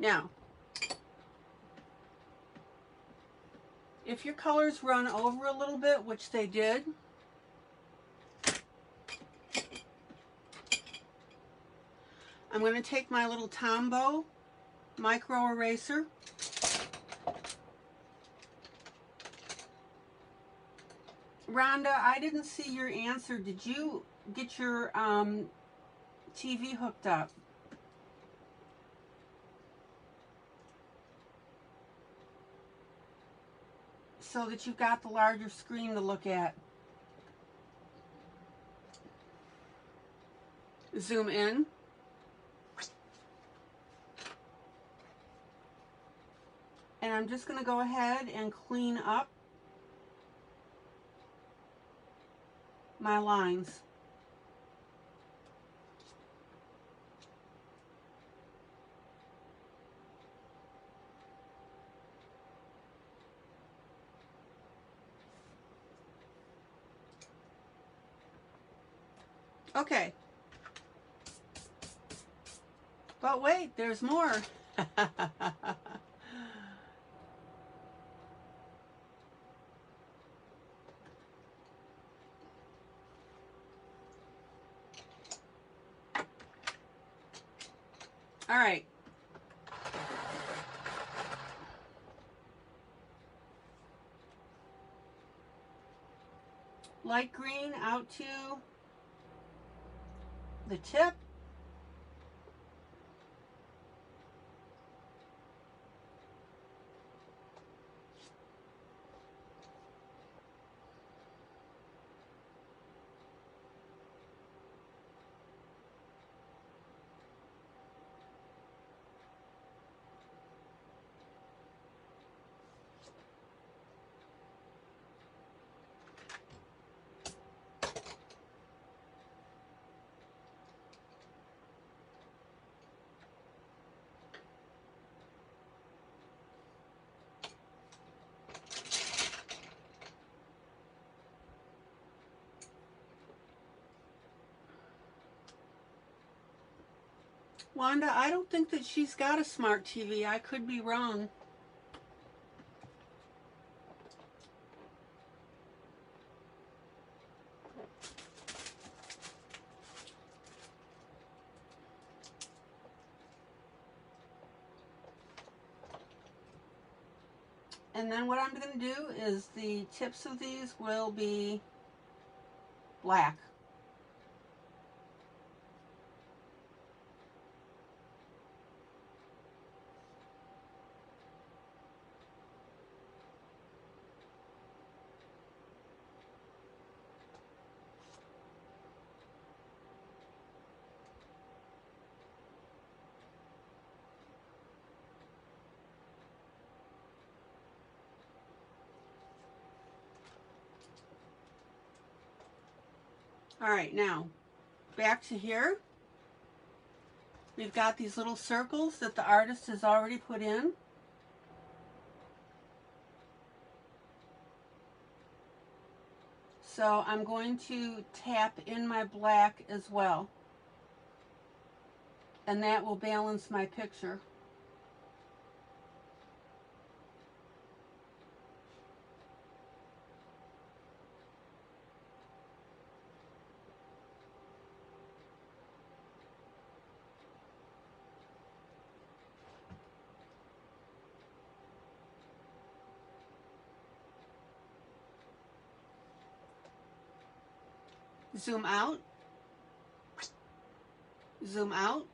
Speaker 1: Now, if your colors run over a little bit, which they did, I'm going to take my little Tombow micro eraser. Rhonda, I didn't see your answer. Did you get your TV hooked up? So that you've got the larger screen to look at. Zoom in. And I'm just going to go ahead and clean up my lines. Okay. But wait, there's more. All right. Light green out to the tip. Wanda, I don't think that she's got a smart TV. I could be wrong. And then what I'm going to do is the tips of these will be black. All right, now back to here. We've got these little circles that the artist has already put in. So I'm going to tap in my black as well, and that will balance my picture. Zoom out, zoom out.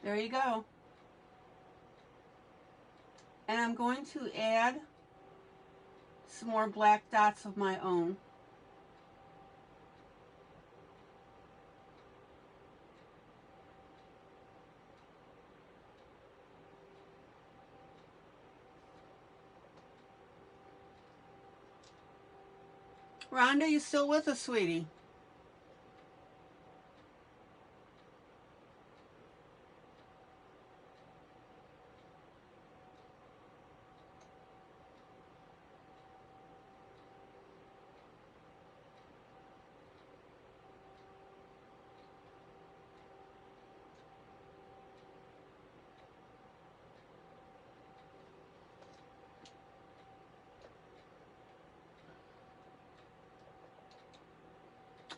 Speaker 1: There you go. And I'm going to add some more black dots of my own. Rhonda, you still with us, sweetie?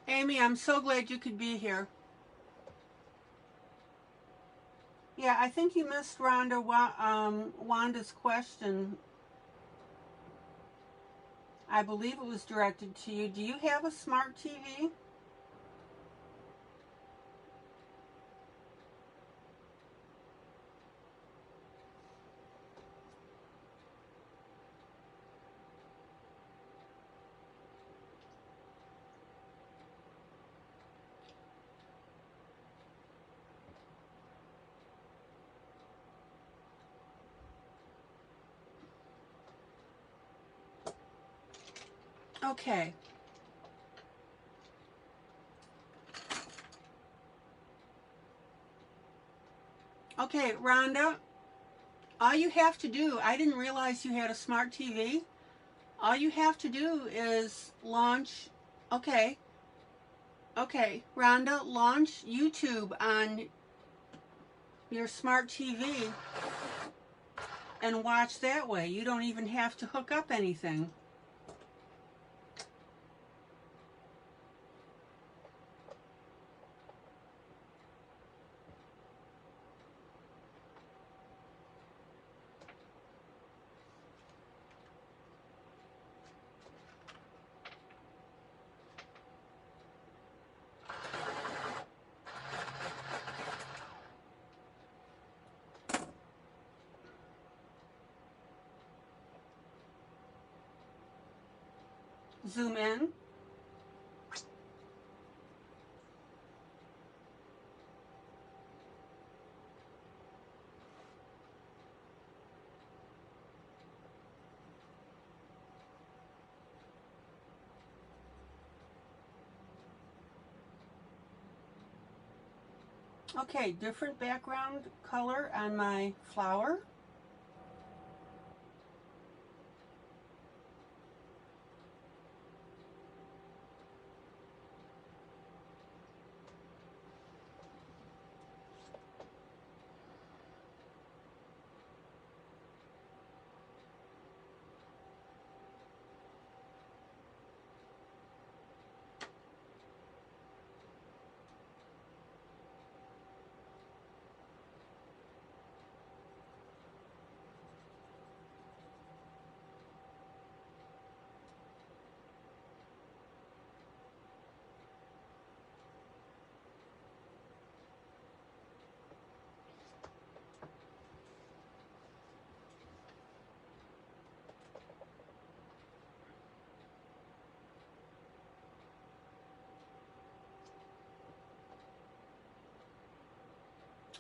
Speaker 1: Amy, I'm so glad you could be here. Yeah, I think you missed Wanda's question. I believe it was directed to you. Do you have a smart TV? Okay. Okay, Rhonda, all you have to do, I didn't realize you had a smart TV. All you have to do is launch, okay, Rhonda, launch YouTube on your smart TV and watch that way. You don't even have to hook up anything. Zoom in. Okay, different background color on my flower.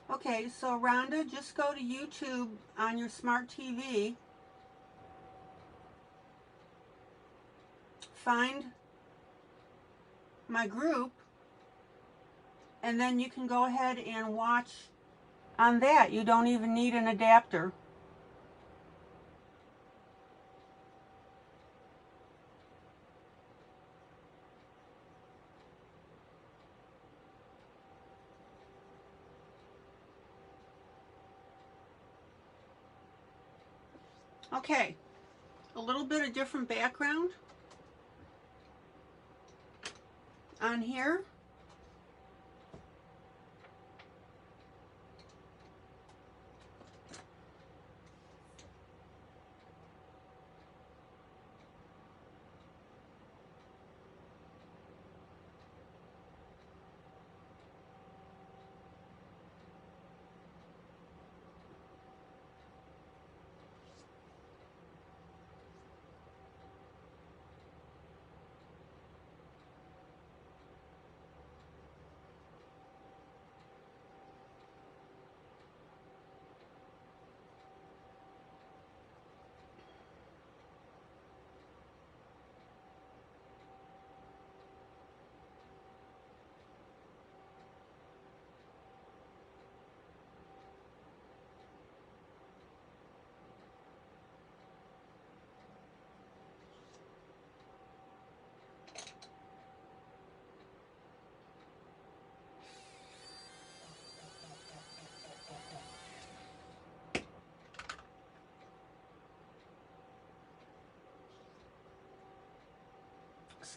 Speaker 1: Okay, so Rhonda, just go to YouTube on your smart TV, find my group, and then you can go ahead and watch on that. You don't even need an adapter. Okay, a little bit of different background on here.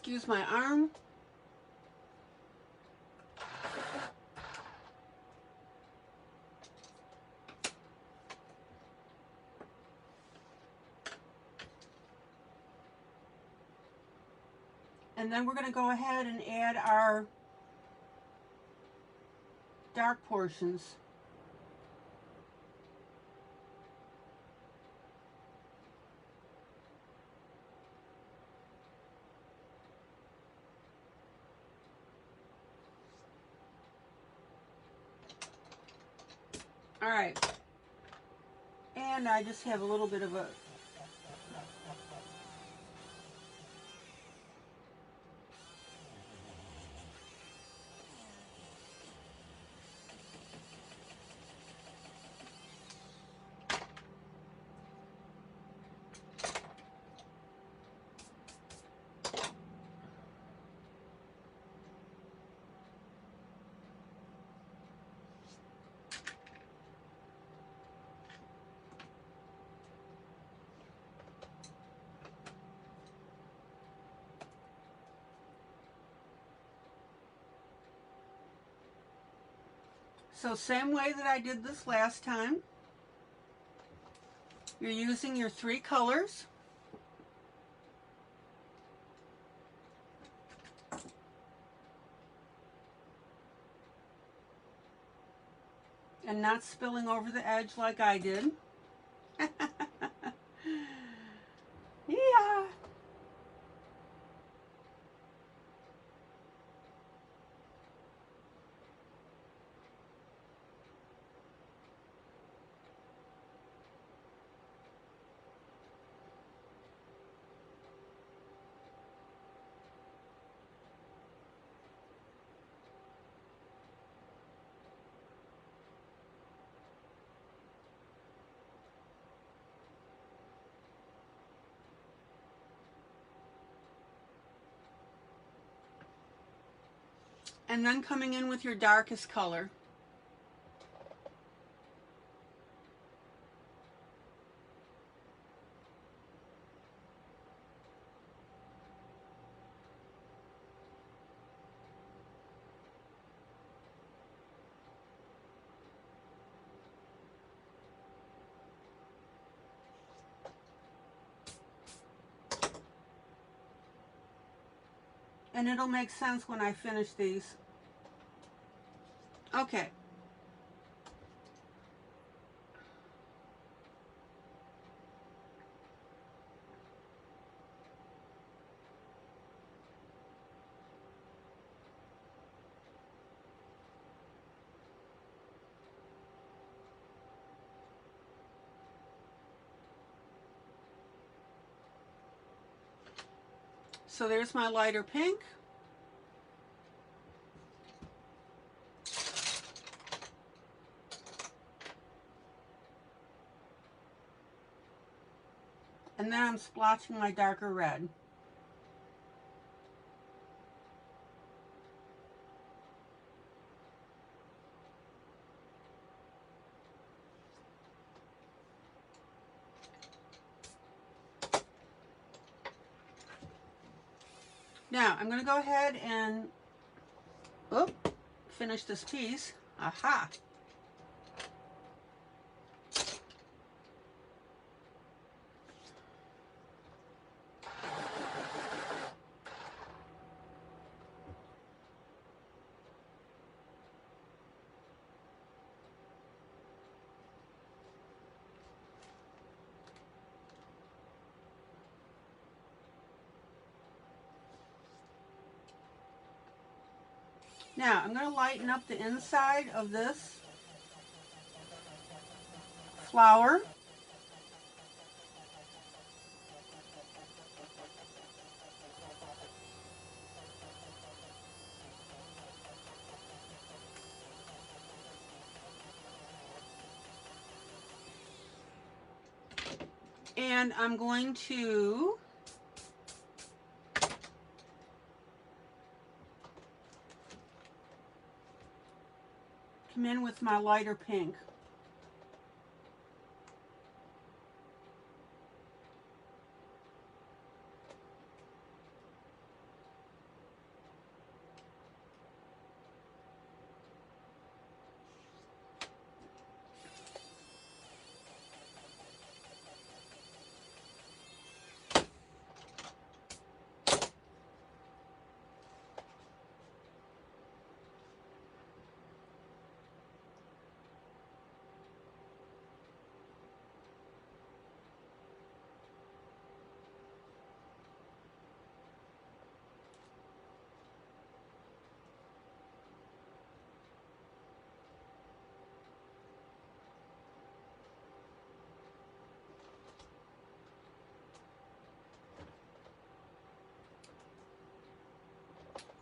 Speaker 1: Excuse my arm. And then we're going to go ahead and add our dark portions. All right. And I just have a little bit of a So same way that I did this last time. You're using your 3 colors. And not spilling over the edge like I did. Yeah. And then coming in with your darkest color. And it'll make sense when I finish these. Okay. So there's my lighter pink. And then I'm splotching my darker red. Now I'm going to go ahead and finish this piece. Aha! Now I'm going to lighten up the inside of this flower. And I'm going to come in with my lighter pink.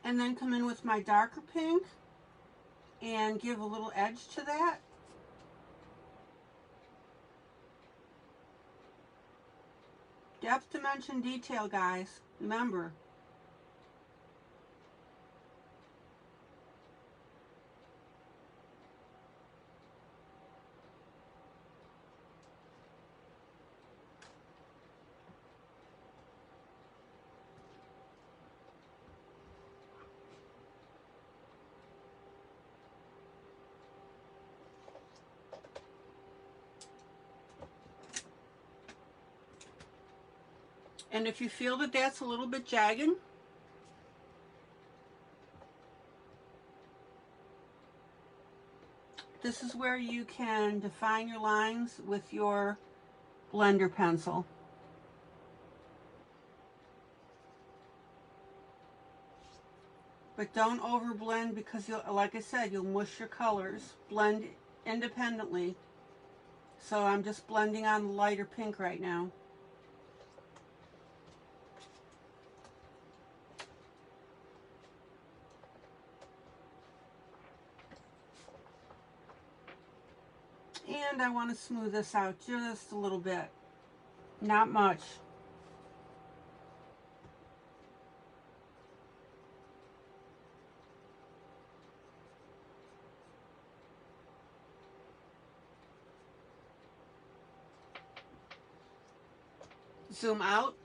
Speaker 1: And then come in with my darker pink and give a little edge to that. Depth, dimension, detail, guys. Remember. And if you feel that that's a little bit jagged, this is where you can define your lines with your blender pencil. But don't overblend because, like I said, you'll mush your colors. Blend independently. So I'm just blending on the lighter pink right now. And I want to smooth this out just a little bit. Not much. Zoom out.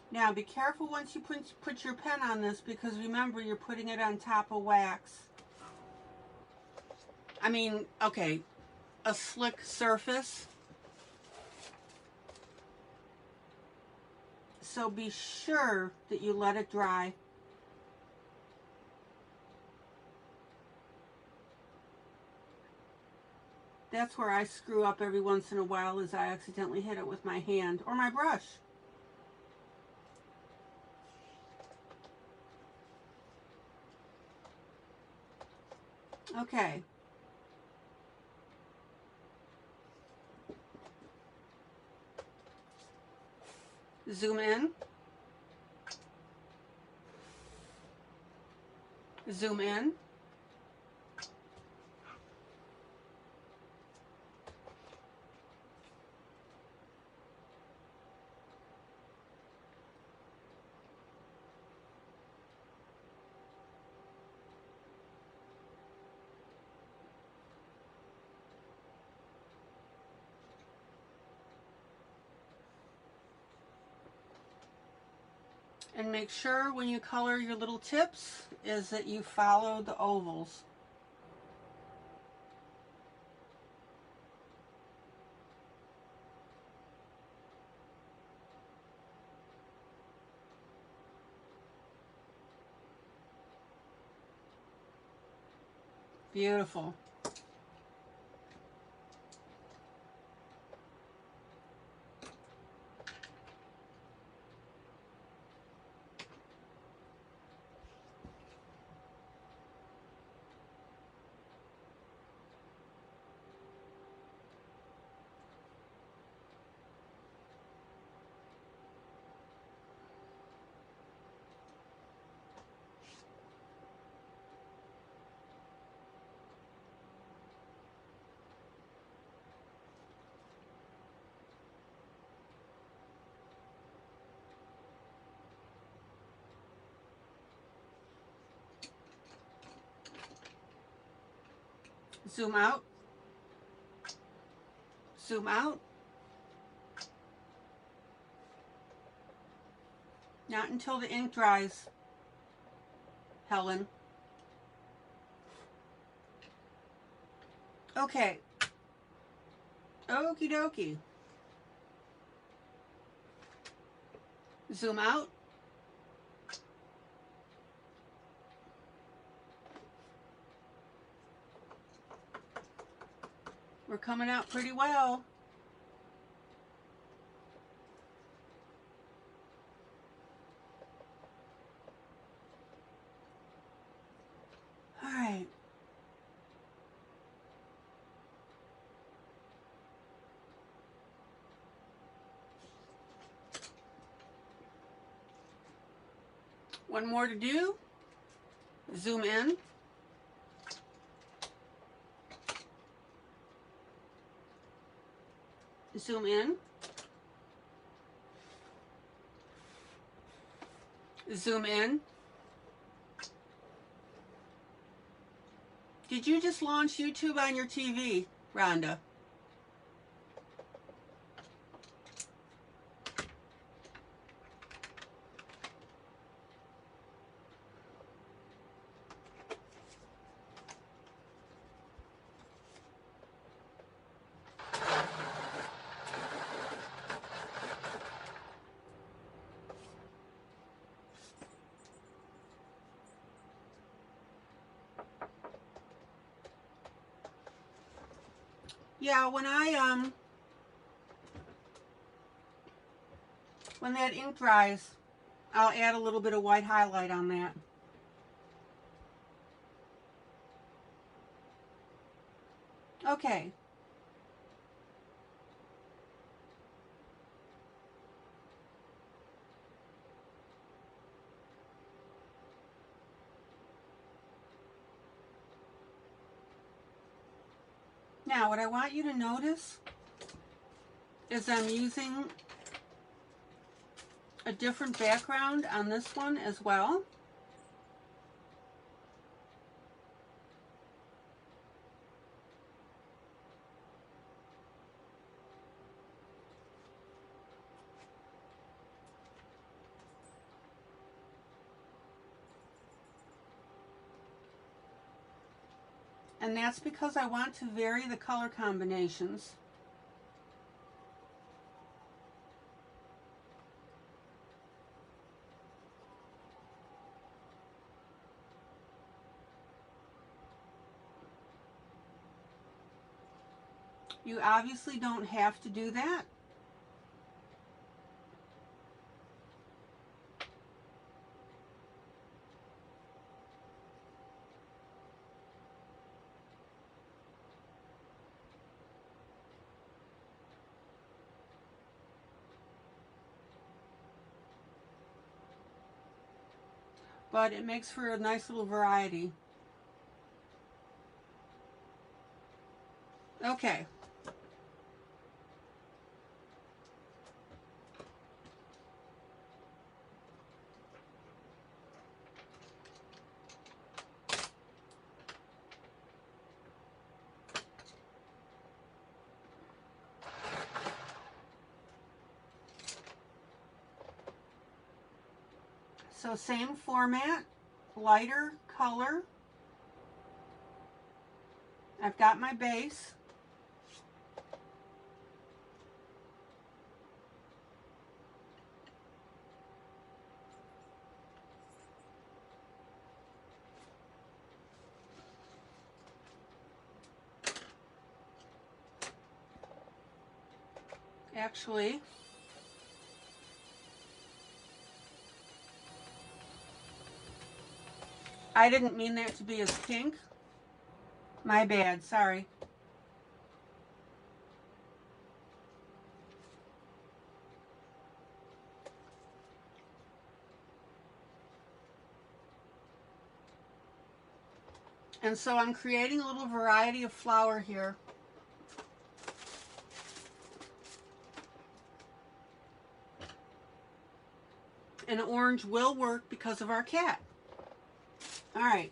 Speaker 1: Now be careful once you put your pen on this, because remember, you're putting it on top of wax. I mean, okay, a slick surface. So be sure that you let it dry. That's where I screw up every once in a while, is I accidentally hit it with my hand or my brush. Okay, Zoom in. Zoom in. And make sure when you color your little tips is that you follow the ovals. Beautiful. Zoom out. Zoom out. Not until the ink dries, Helen. Okay. Okie dokie. Zoom out. We're coming out pretty well. All right. One more to do. Zoom in. Zoom in. Zoom in. Did you just launch YouTube on your TV, Rhonda? Yeah, when that ink dries, I'll add a little bit of white highlight on that. Okay. Now, what I want you to notice is I'm using a different background on this one as well. And that's because I want to vary the color combinations. You obviously don't have to do that. but it makes for a nice little variety. Okay. So same format, lighter color. I've got my base. Actually, I didn't mean that to be as pink. My bad, sorry. And so I'm creating a little variety of flower here. And orange will work because of our cat. All right.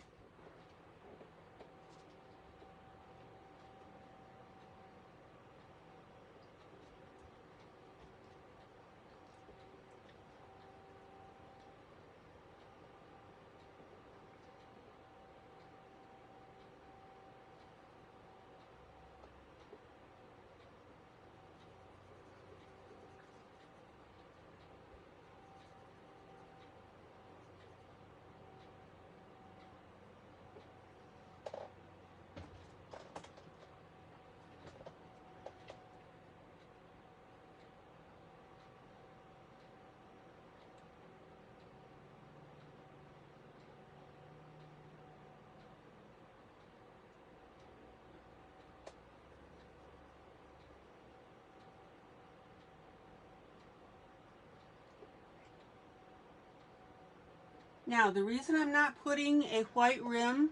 Speaker 1: Now, the reason I'm not putting a white rim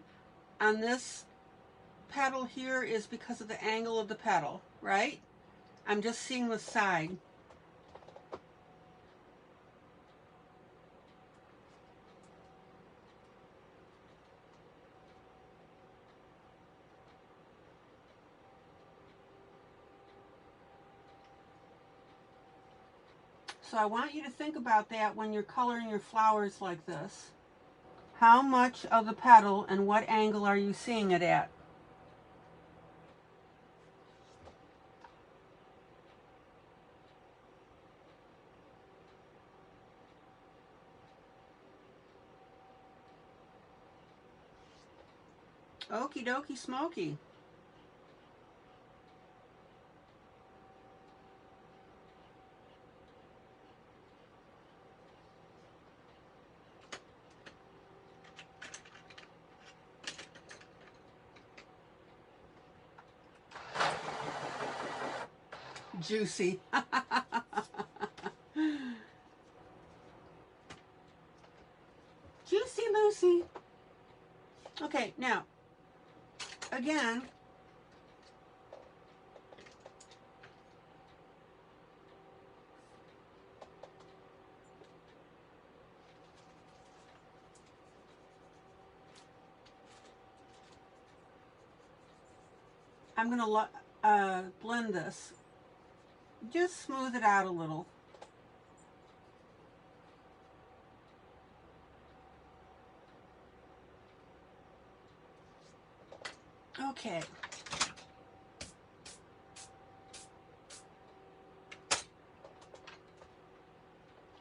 Speaker 1: on this petal here is because of the angle of the petal, right? I'm just seeing the side. So I want you to think about that when you're coloring your flowers like this. How much of the petal and what angle are you seeing it at? Okie dokie smoky. Juicy. Juicy Lucy. Okay, now, again, I'm going to blend this. Just smooth it out a little. Okay.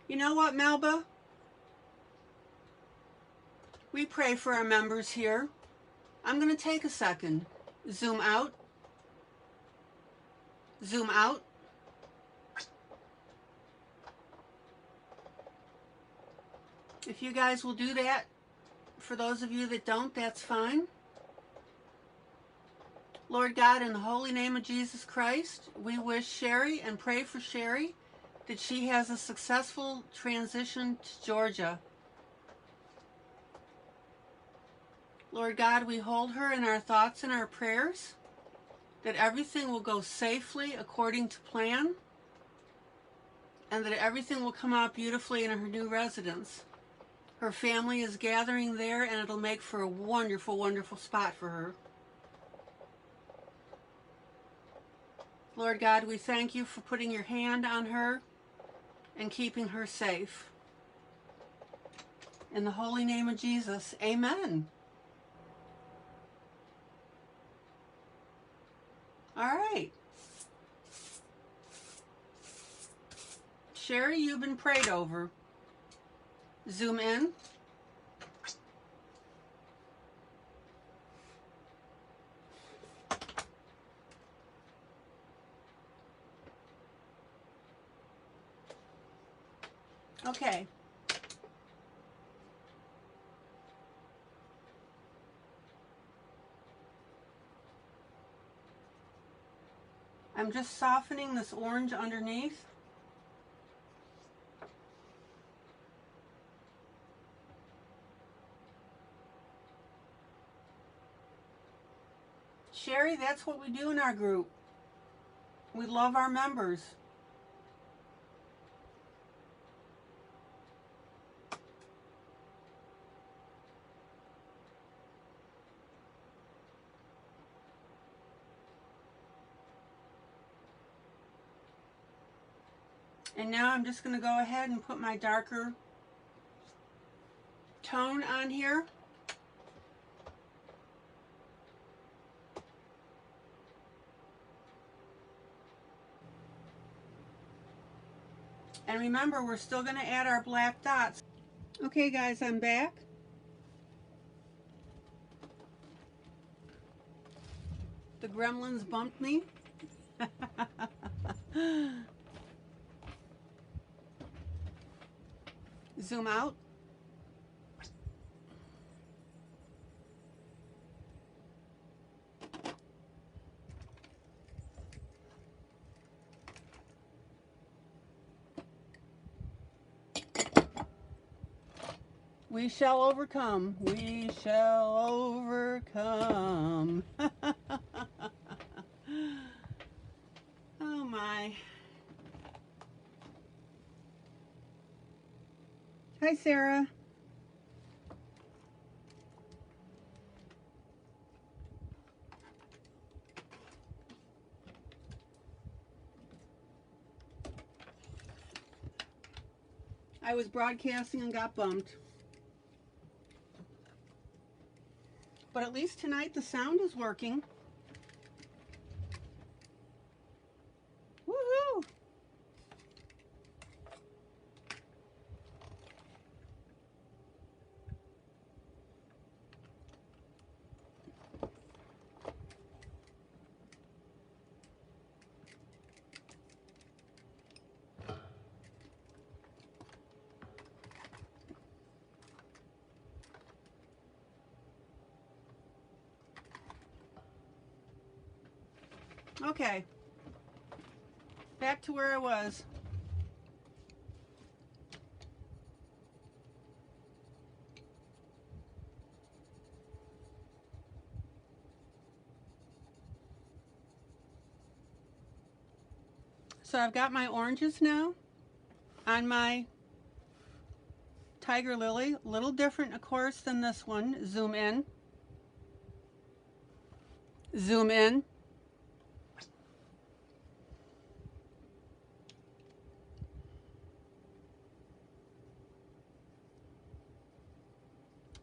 Speaker 1: You know what, Melba? We pray for our members here. I'm going to take a second. Zoom out. Zoom out. If you guys will do that, for those of you that don't, that's fine. Lord God, in the holy name of Jesus Christ, we wish Sherry and pray for Sherry that she has a successful transition to Georgia. Lord God, we hold her in our thoughts and our prayers, that everything will go safely according to plan, and that everything will come out beautifully in her new residence. Her family is gathering there, and it'll make for a wonderful, wonderful spot for her. Lord God, we thank you for putting your hand on her and keeping her safe. In the holy name of Jesus, amen. All right. Sherry, you've been prayed over. Zoom in. Okay. I'm just softening this orange underneath. Sherry, that's what we do in our group. We love our members. And now I'm just going to go ahead and put my darker tone on here. And remember, we're still going to add our black dots. Okay guys, I'm back. The gremlins bumped me. Zoom out. We shall overcome. We shall overcome. Oh my. Hi, Sarah. I was broadcasting and got bumped. But at least tonight the sound is working. Woohoo! Okay, back to where I was. So I've got my oranges now on my Tiger Lily. A little different, of course, than this one. Zoom in. Zoom in.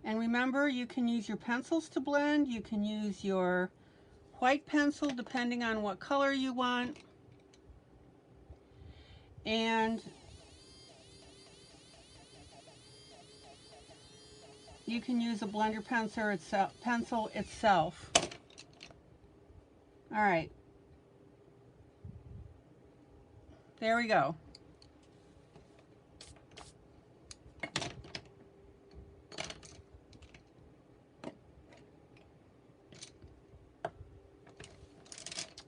Speaker 1: And remember, you can use your pencils to blend. You can use your white pencil depending on what color you want. And you can use a blender pencil itself. All right. There we go.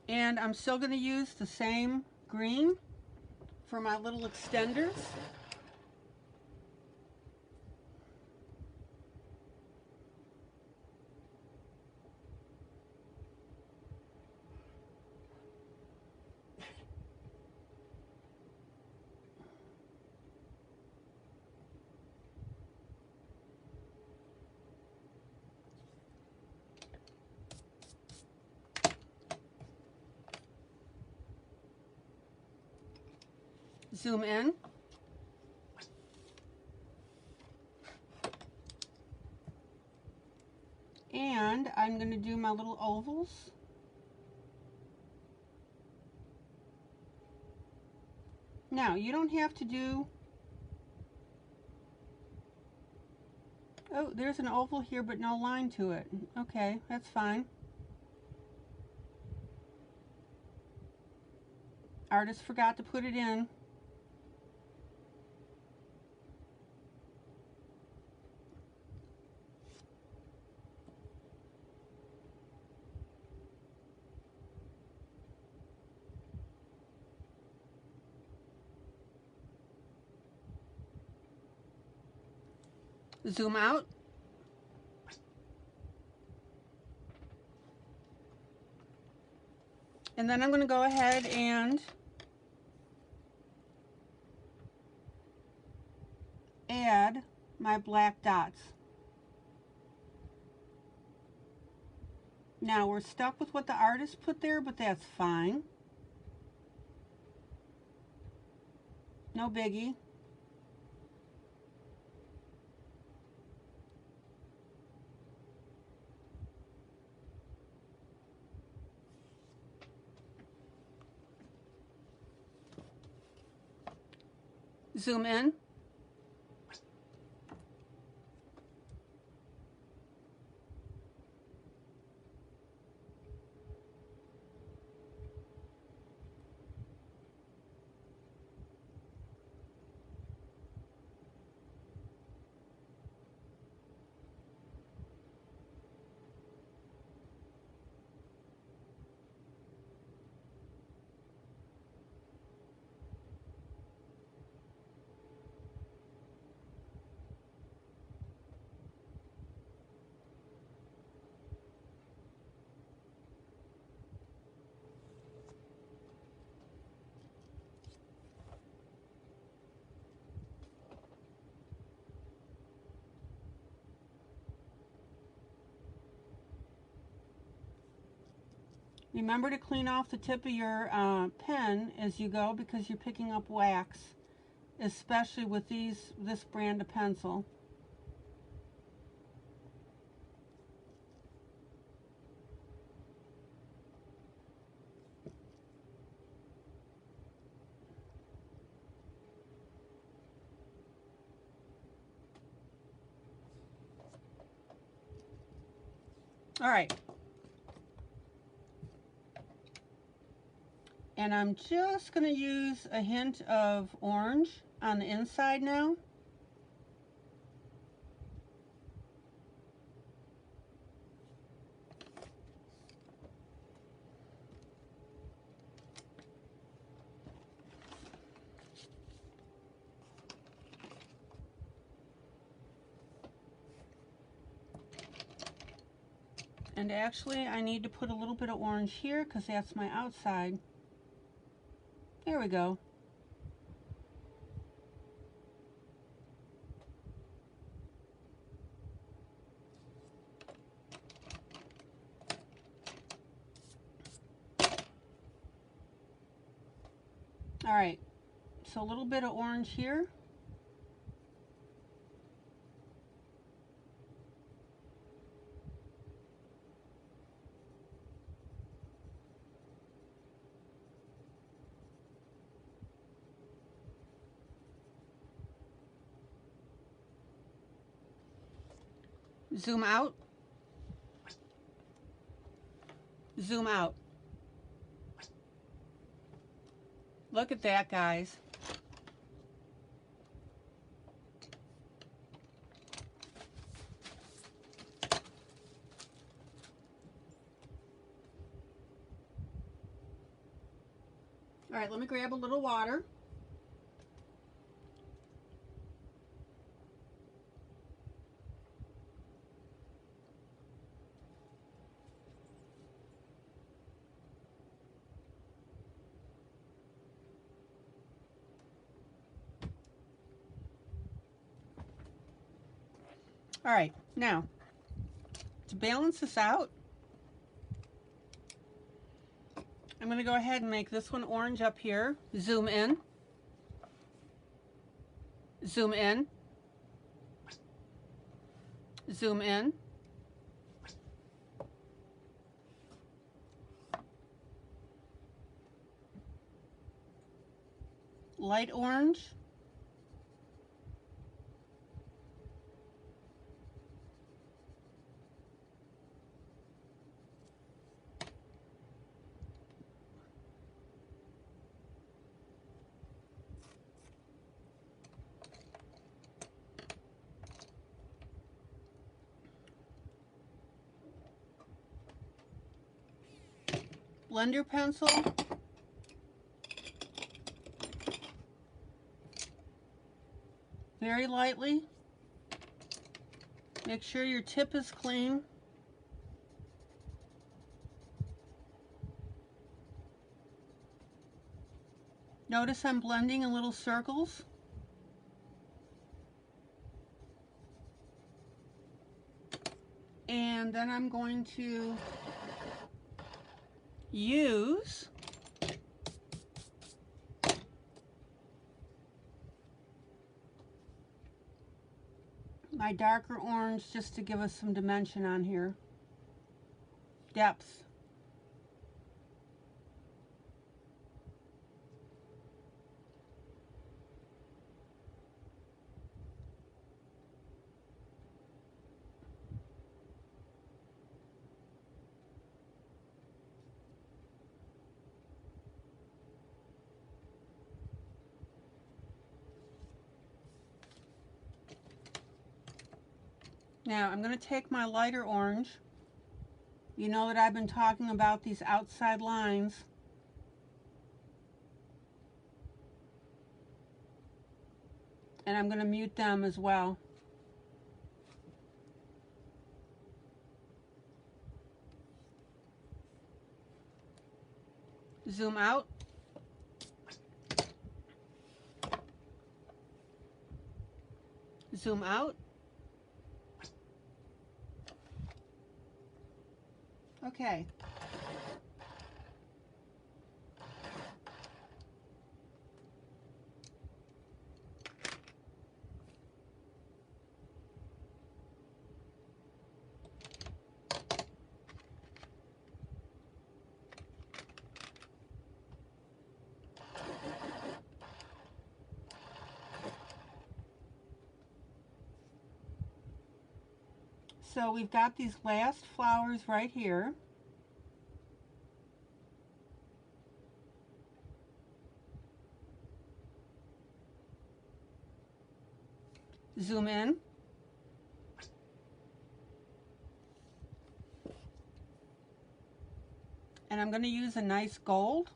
Speaker 1: And I'm still going to use the same green for my little extenders. Zoom in. And I'm going to do my little ovals. Now, you don't have to do... Oh, there's an oval here, but no line to it. Okay, that's fine. Artist forgot to put it in. Zoom out. And then I'm going to go ahead and add my black dots. Now we're stuck with what the artist put there, but that's fine. No biggie. Zoom in. Remember to clean off the tip of your pen as you go, because you're picking up wax, especially with this brand of pencil. All right. And I'm just going to use a hint of orange on the inside now. And actually, I need to put a little bit of orange here because that's my outside. There we go. All right, so a little bit of orange here. Zoom out. Zoom out. Look at that, guys. All right, let me grab a little water. All right, now, to balance this out, I'm going to go ahead and make this one orange up here. Zoom in. Zoom in, zoom in, light orange, blender pencil, very lightly. Make sure your tip is clean. Notice I'm blending in little circles. And then I'm going to use my darker orange just to give us some dimension on here. Depth. Now I'm going to take my lighter orange. You know that I've been talking about these outside lines. And I'm going to mute them as well. Zoom out. Zoom out. Okay. So we've got these last flowers right here. Zoom in. And I'm going to use a nice gold.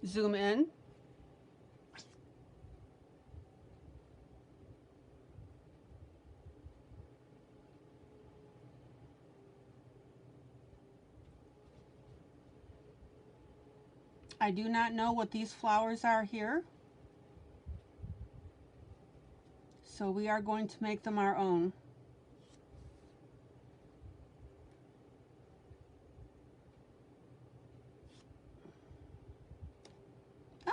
Speaker 1: Zoom in. I do not know what these flowers are here, so we are going to make them our own. Ah!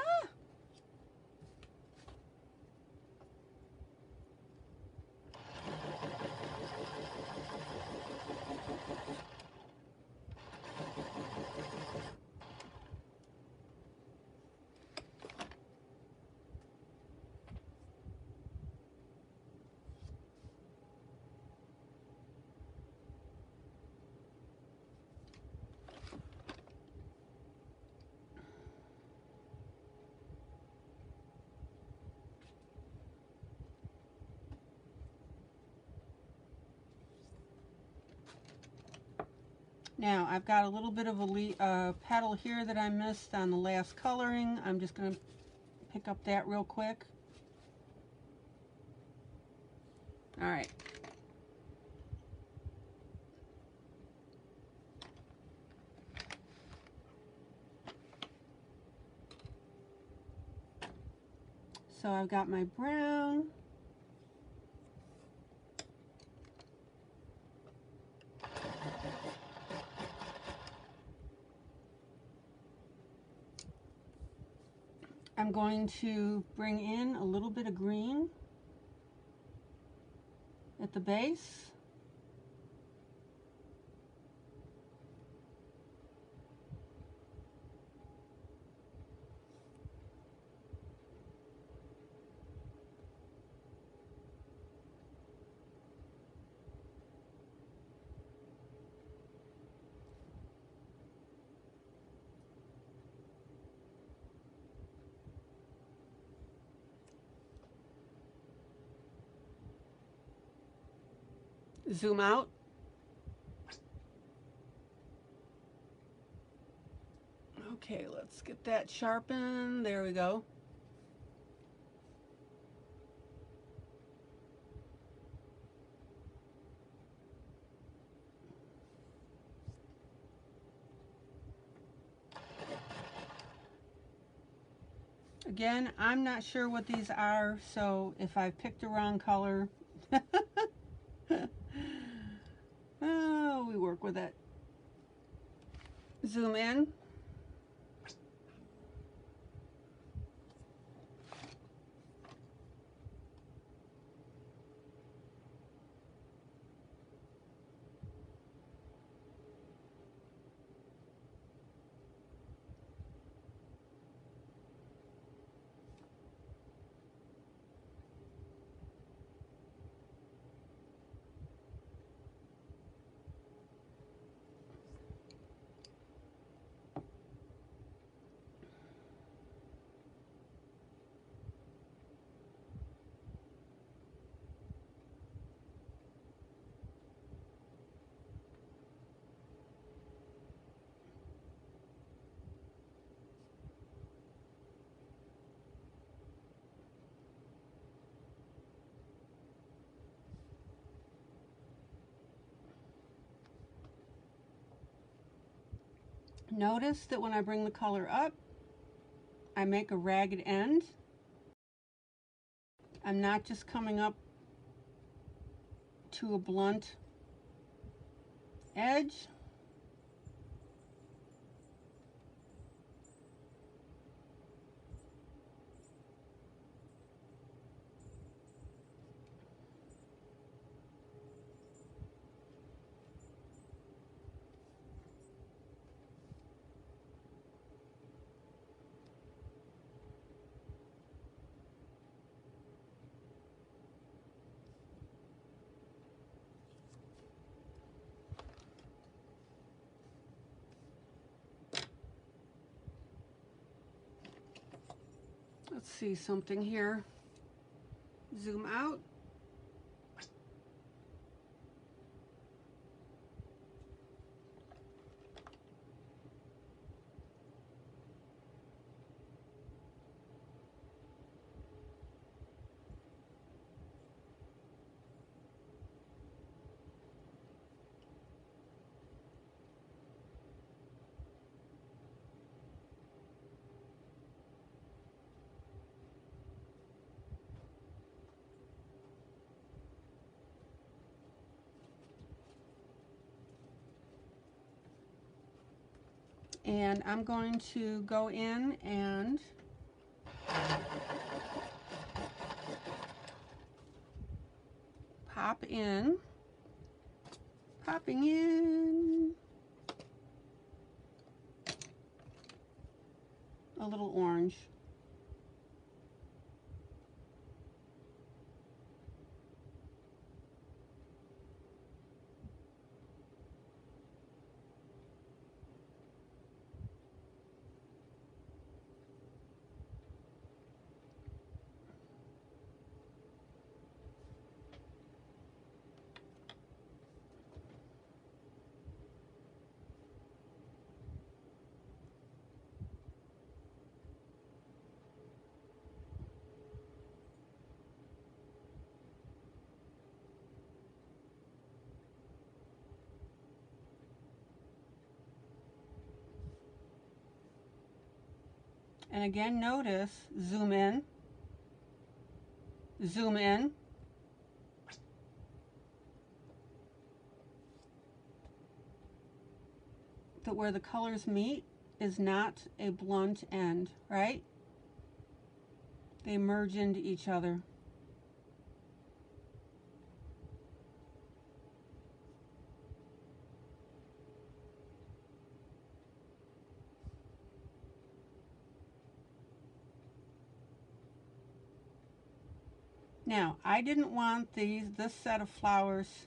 Speaker 1: Now I've got a little bit of a petal here that I missed on the last coloring. I'm just going to pick up that real quick. All right. So I've got my brown. I'm going to bring in a little bit of green at the base. Zoom out. Okay, let's get that sharpened. There we go. Again, I'm not sure what these are, so if I picked the wrong color, oh, we work with it. Zoom in. Notice that when I bring the color up, I make a ragged end. I'm not just coming up to a blunt edge. Let's see something here. Zoom out. And I'm going to go in and popping in a little orange. And again, notice, zoom in, zoom in. That where the colors meet is not a blunt end, right? they merge into each other. Now, I didn't want this set of flowers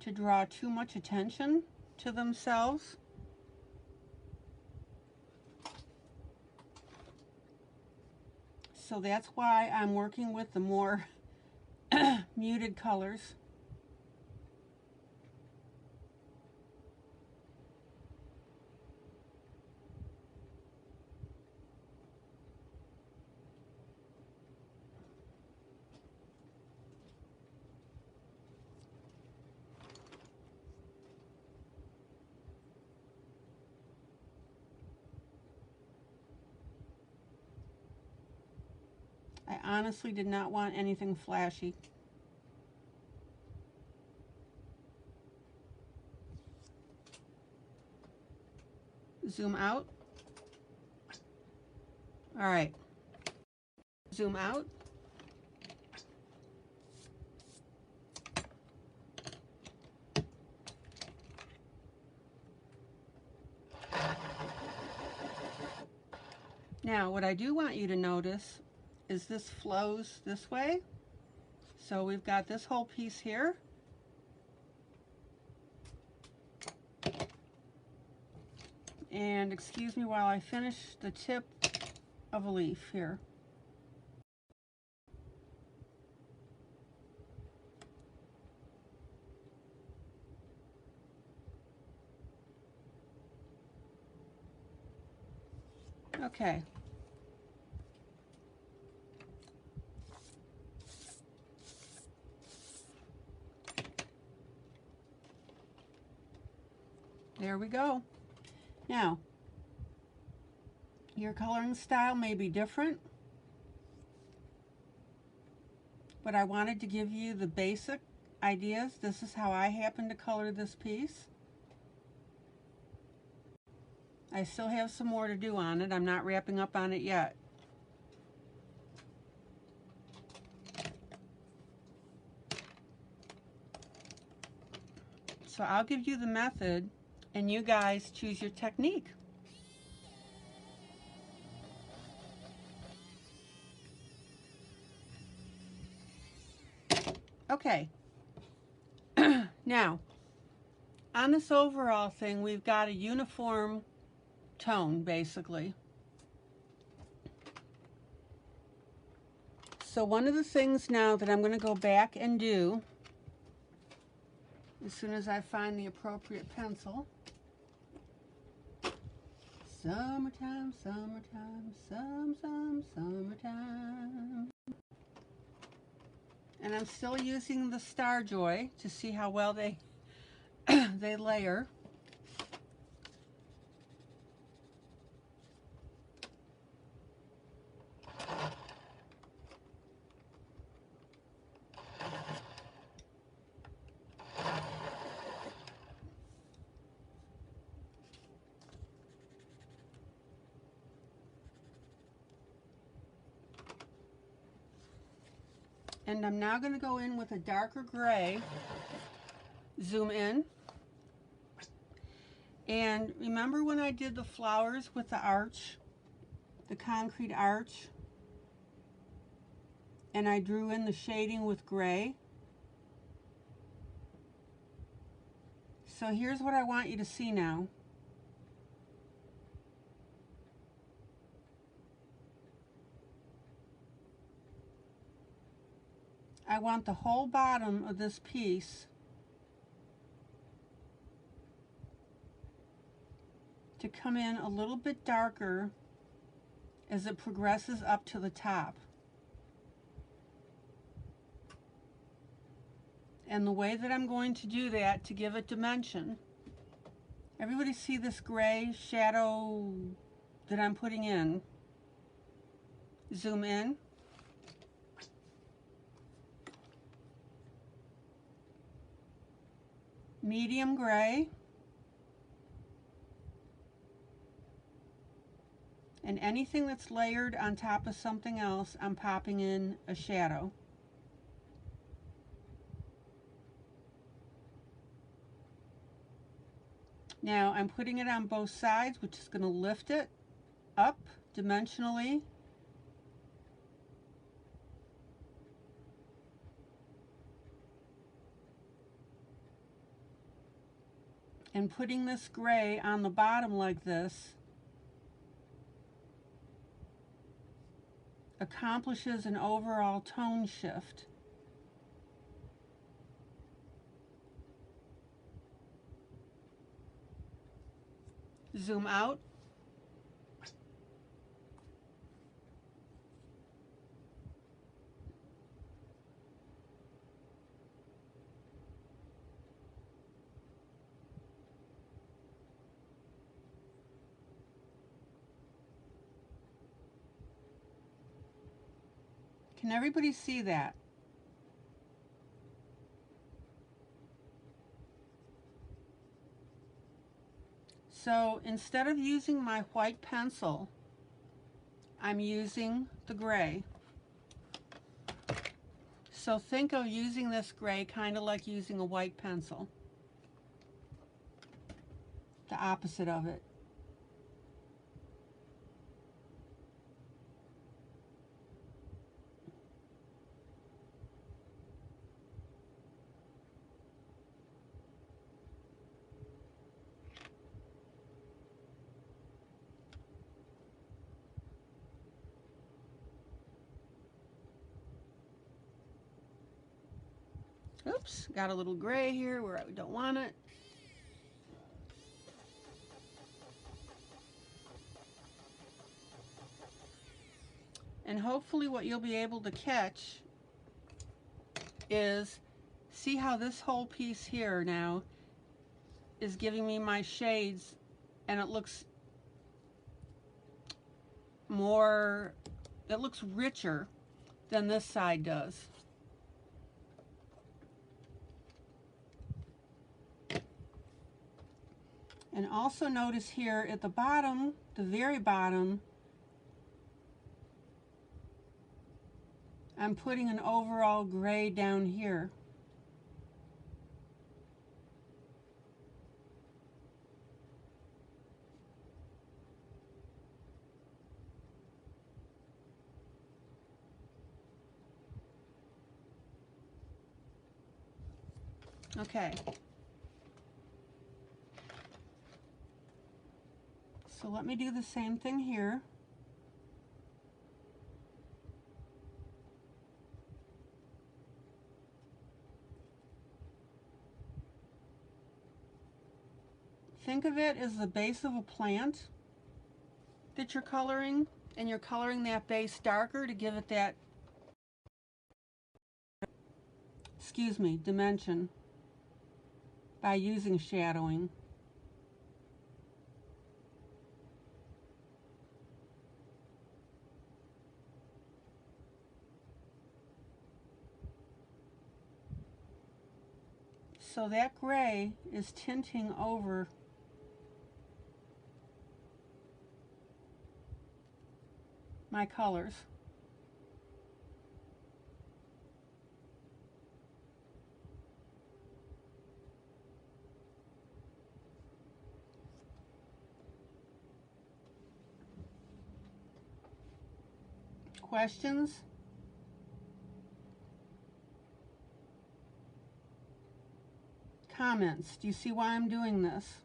Speaker 1: to draw too much attention to themselves. So that's why I'm working with the more muted colors. I honestly did not want anything flashy. Zoom out. All right. Zoom out. Now, what I do want you to notice is this flows this way. So we've got this whole piece here. And excuse me while I finish the tip of a leaf here. Okay. There we go. Now, your coloring style may be different, but I wanted to give you the basic ideas. This is how I happen to color this piece. I still have some more to do on it. I'm not wrapping up on it yet. So I'll give you the method and you guys choose your technique. Okay. Now, on this overall thing, we've got a uniform tone, basically. So one of the things now that I'm going to go back and do, as soon as I find the appropriate pencil, summertime, summertime, summertime. And I'm still using the Star Joy to see how well they they layer. And I'm now going to go in with a darker gray, zoom in. And remember when I did the flowers with the arch, the concrete arch, and I drew in the shading with gray? So here's what I want you to see now. I want the whole bottom of this piece to come in a little bit darker as it progresses up to the top. And the way that I'm going to do that to give it dimension, everybody see this gray shadow that I'm putting in? Zoom in. Medium gray. And anything that's layered on top of something else, I'm popping in a shadow. Now I'm putting it on both sides, which is going to lift it up dimensionally. And putting this gray on the bottom like this accomplishes an overall tone shift. Zoom out. Can everybody see that? So instead of using my white pencil, I'm using the gray. So think of using this gray kind of like using a white pencil. The opposite of it. Oops, got a little gray here where I don't want it. And hopefully what you'll be able to catch is, see how this whole piece here now is giving me my shades, and it looks more, it looks richer than this side does. And also notice here at the bottom, the very bottom, I'm putting an overall gray down here. Okay. So let me do the same thing here. Think of it as the base of a plant that you're coloring, and you're coloring that base darker to give it that, excuse me, dimension by using shadowing. So that gray is tinting over my colors. Questions? Comments? Do you see why I'm doing this?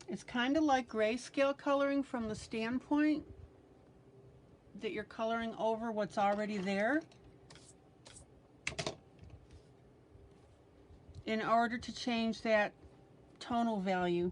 Speaker 1: It's kind of like grayscale coloring from the standpoint that you're coloring over what's already there in order to change that tonal value.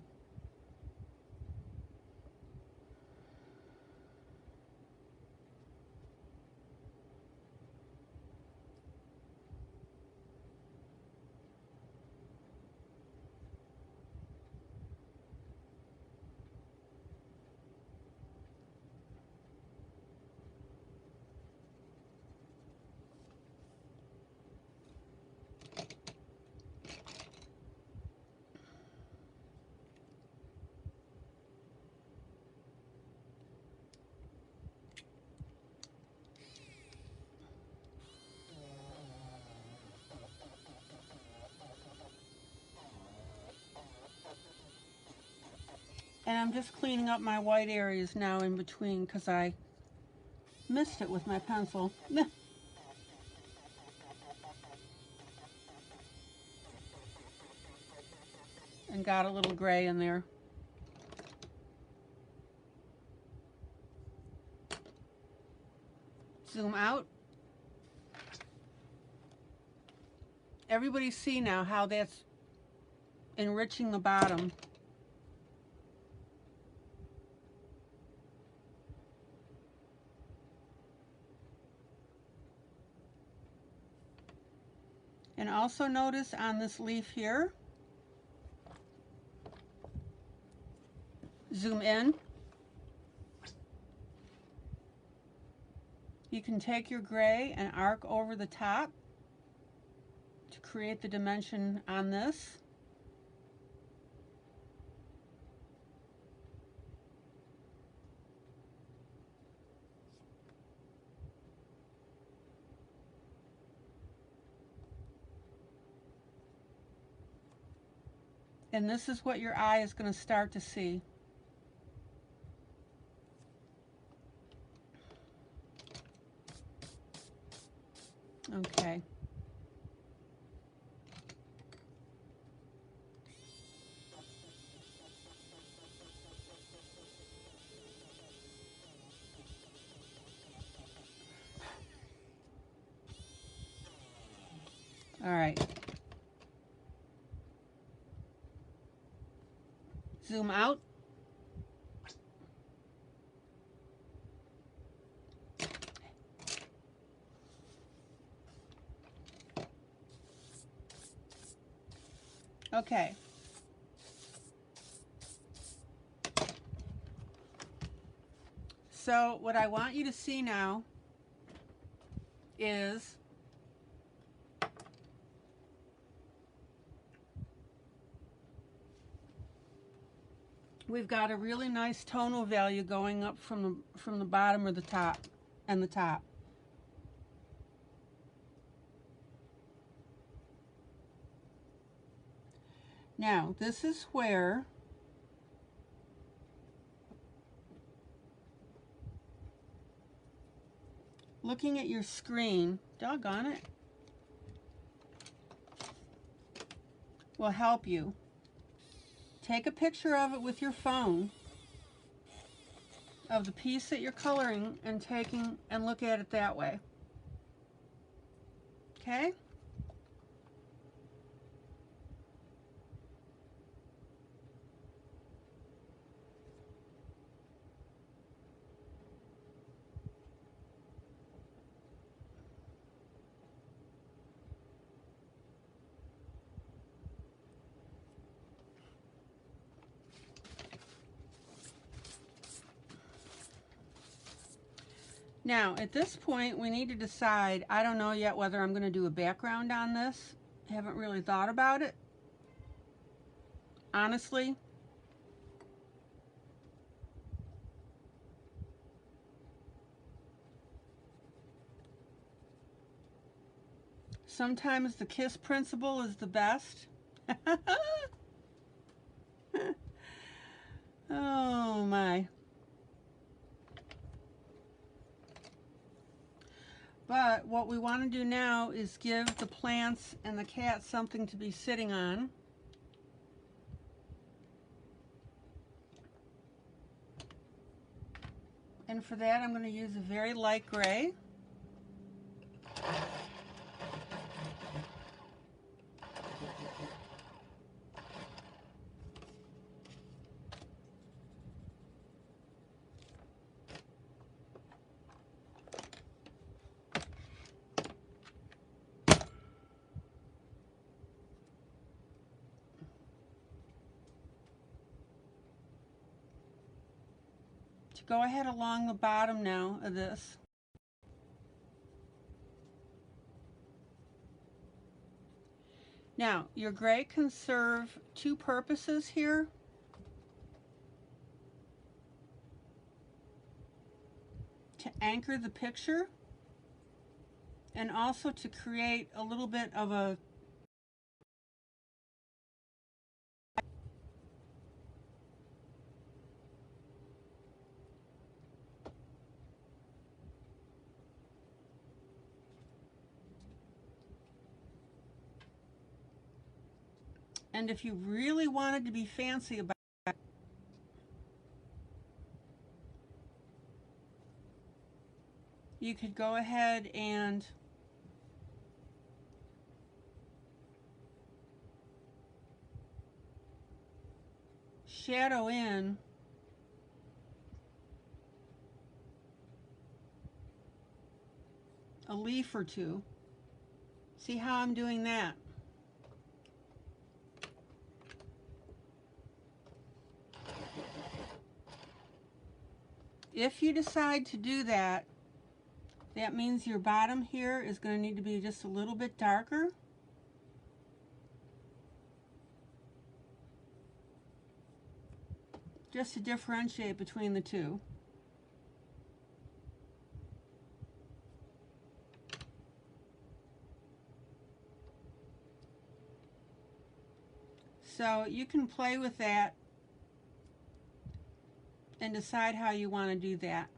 Speaker 1: And I'm just cleaning up my white areas now in between because I missed it with my pencil. And got a little gray in there. Zoom out. Everybody see now how that's enriching the bottom. And also notice on this leaf here, zoom in. You can take your gray and arc over the top to create the dimension on this. And this is what your eye is going to start to see. Okay. All right. Zoom out. Okay. So what I want you to see now is we've got a really nice tonal value going up from the bottom or the top and the top. Now, this is where looking at your screen, doggone it, will help you. Take a picture of it with your phone of the piece that you're coloring and look at it that way. Okay? Now, at this point, we need to decide, I don't know yet whether I'm going to do a background on this. I haven't really thought about it. Honestly. Sometimes the KISS principle is the best. Oh my. But what we want to do now is give the plants and the cat something to be sitting on. And for that, I'm going to use a very light gray. Go ahead along the bottom now of this. Now, your gray can serve two purposes here. To anchor the picture and also to create a little bit of a And if you really wanted to be fancy about it, you could go ahead and shadow in a leaf or two. See how I'm doing that? If you decide to do that, that means your bottom here is going to need to be just a little bit darker. Just to differentiate between the two. So you can play with that and decide how you want to do that.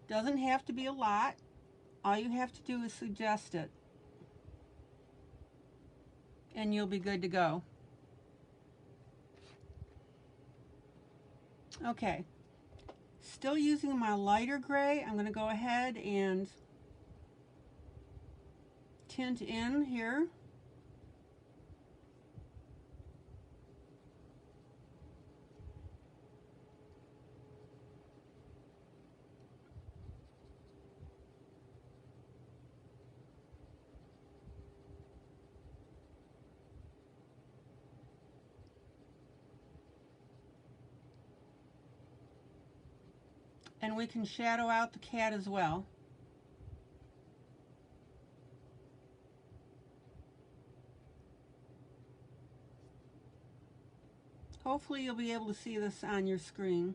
Speaker 1: Doesn't have to be a lot. All you have to do is suggest it, and you'll be good to go. Okay, still using my lighter gray, I'm going to go ahead and tint in here. And we can shadow out the cat as well. Hopefully you'll be able to see this on your screen.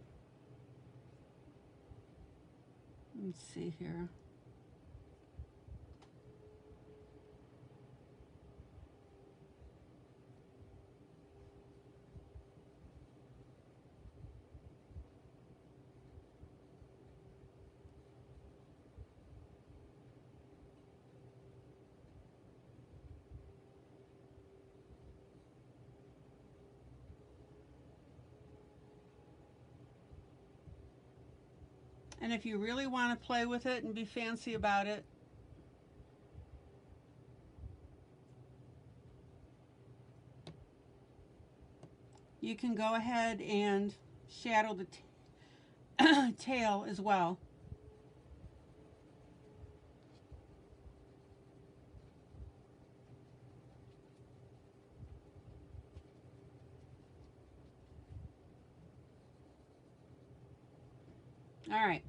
Speaker 1: Let's see here. And if you really want to play with it and be fancy about it, you can go ahead and shadow the tail as well. All right.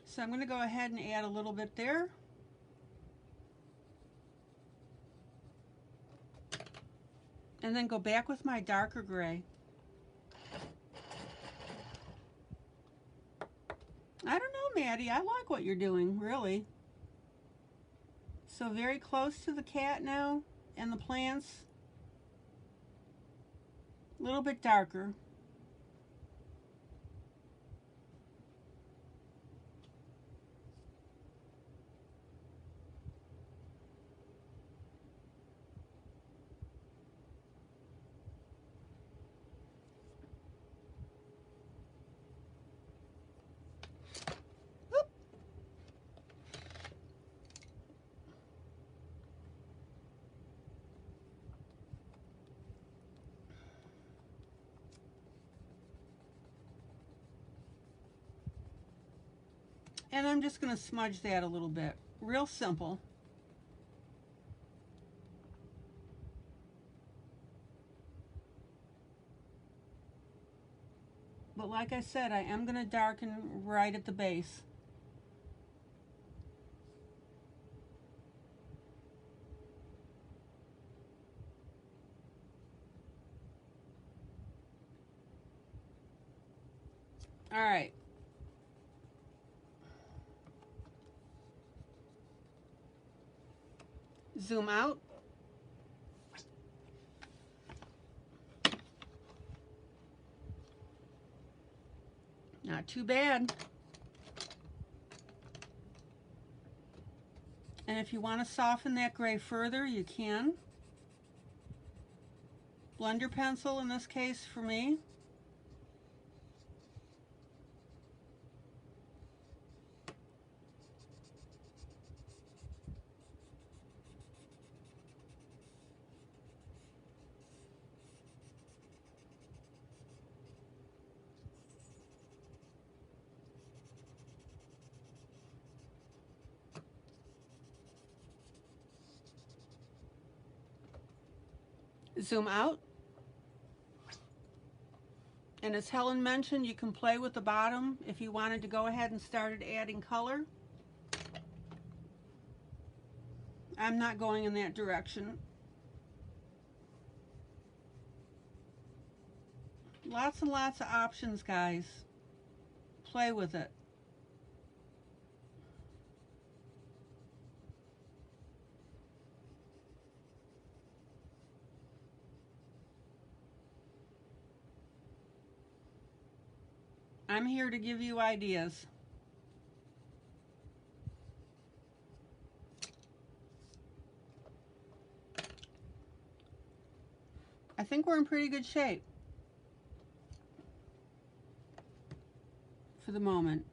Speaker 1: So I'm going to go ahead and add a little bit there. And then go back with my darker gray. I don't know, Maddie. I like what you're doing, really. So very close to the cat now and the plants. A little bit darker. And I'm just going to smudge that a little bit. Real simple. But like I said, I am going to darken right at the base. All right. Zoom out. Not too bad. And if you want to soften that gray further, you can. Blender pencil in this case for me. Zoom out. And as Helen mentioned, you can play with the bottom if you wanted to go ahead and started adding color. I'm not going in that direction. Lots and lots of options, guys. Play with it. I'm here to give you ideas. I think we're in pretty good shape for the moment.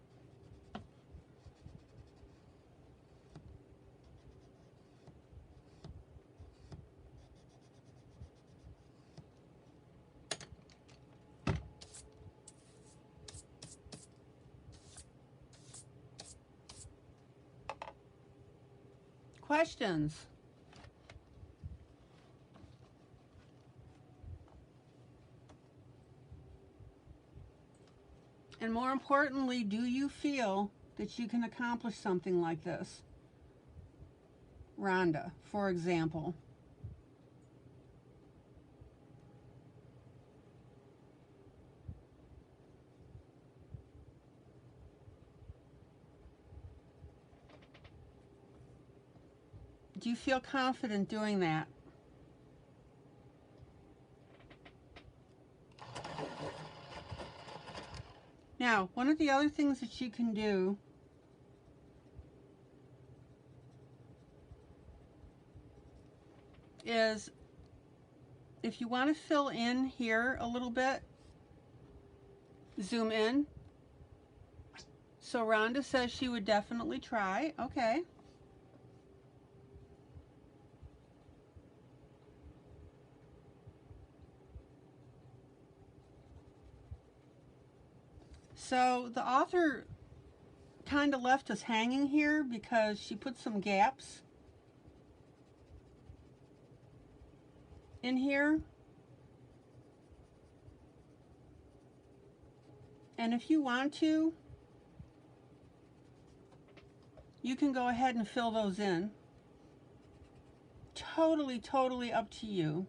Speaker 1: Questions? And more importantly, do you feel that you can accomplish something like this? Rhonda, for example. Do you feel confident doing that? Now, one of the other things that you can do is if you want to fill in here a little bit, zoom in. So Rhonda says she would definitely try. Okay. So the author kind of left us hanging here because she put some gaps in here. And if you want to, you can go ahead and fill those in. Totally up to you.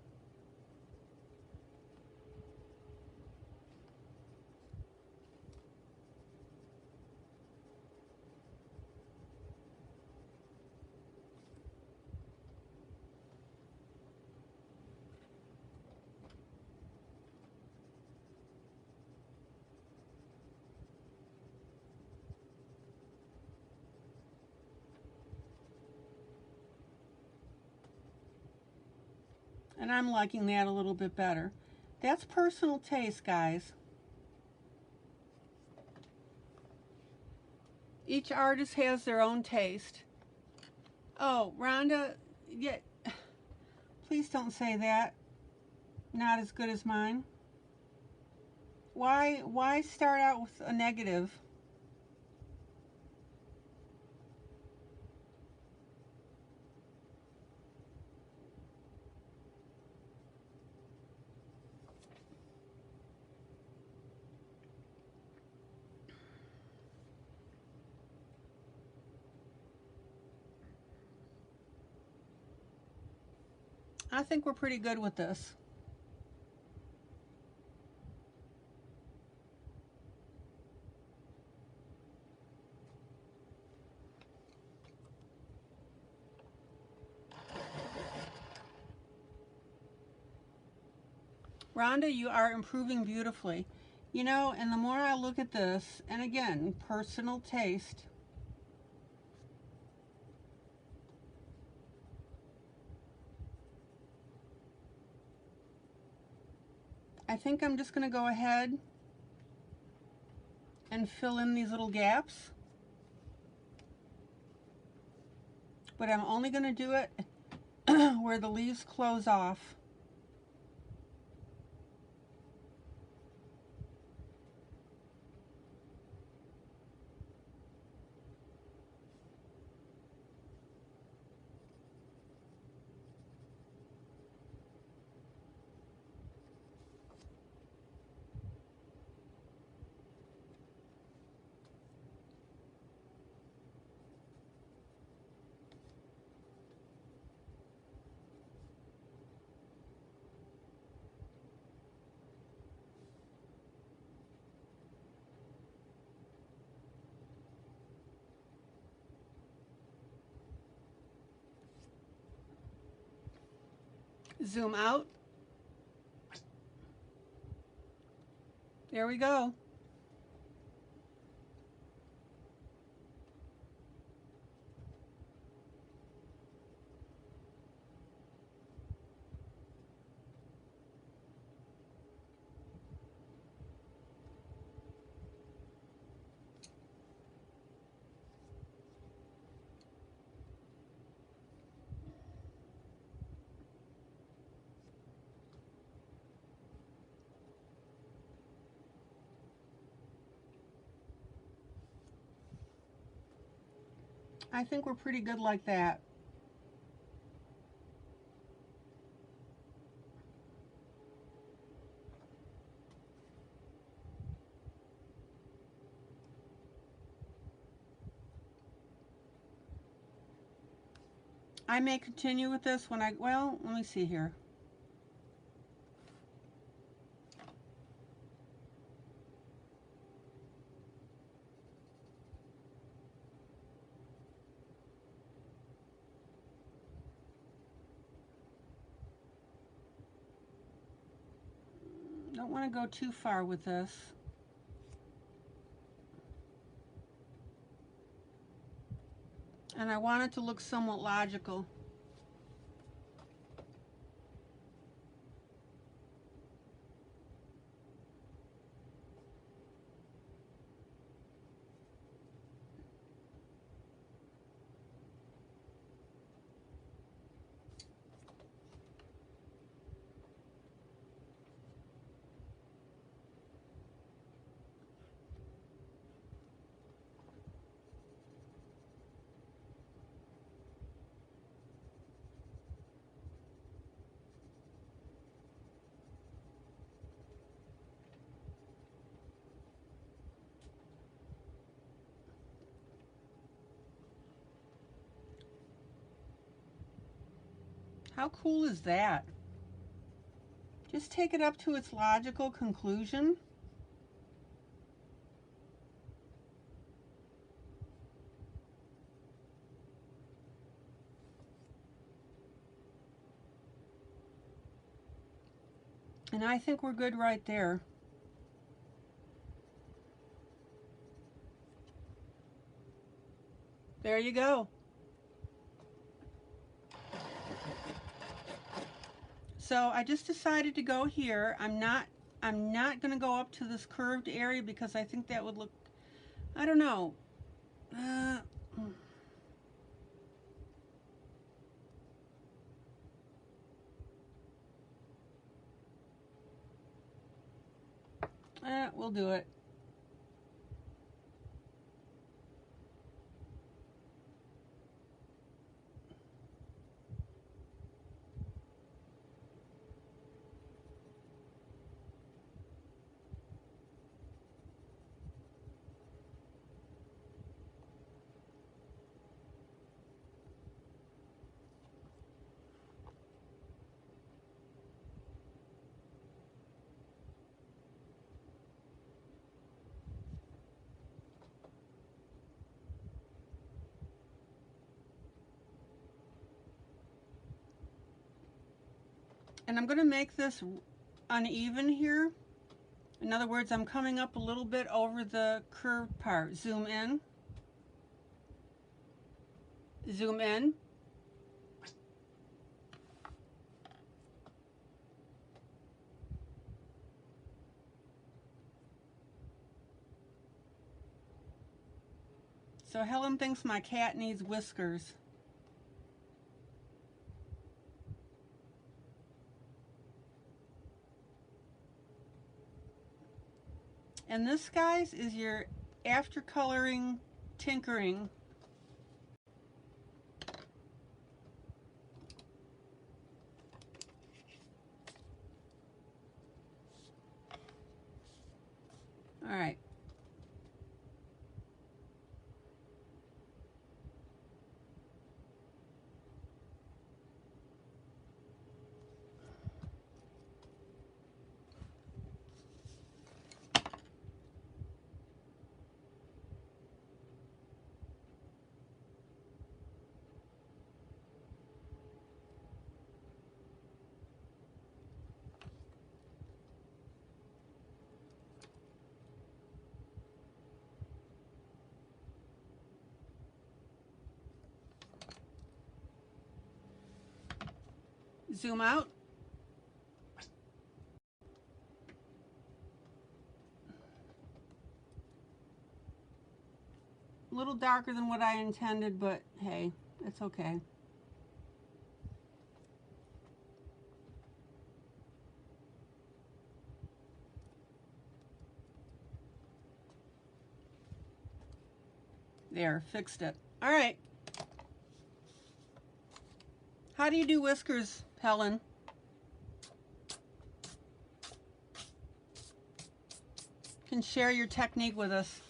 Speaker 1: And I'm liking that a little bit better. That's personal taste, guys. Each artist has their own taste. Oh, Rhonda, yeah, please don't say that. Not as good as mine. Why start out with a negative? I think we're pretty good with this. Rhonda, you are improving beautifully. You know, and the more I look at this, and again, personal taste, I think I'm just going to go ahead and fill in these little gaps. But I'm only going to do it where the leaves close off. Zoom out. There we go. I think we're pretty good like that. I may continue with this when well, let me see here. Don't want to go too far with this. And I want it to look somewhat logical. How cool is that? Just take it up to its logical conclusion. And I think we're good right there. There you go. So I just decided to go here. I'm not going to go up to this curved area because I think that would look, I don't know. We'll do it. And I'm going to make this uneven here. In other words, I'm coming up a little bit over the curved part. Zoom in. Zoom in. So Helen thinks my cat needs whiskers. And this, guys, is your after coloring tinkering. All right. Zoom out. A little darker than what I intended, but hey, it's okay. There, fixed it. All right. How do you do whiskers, Helen? You can share your technique with us.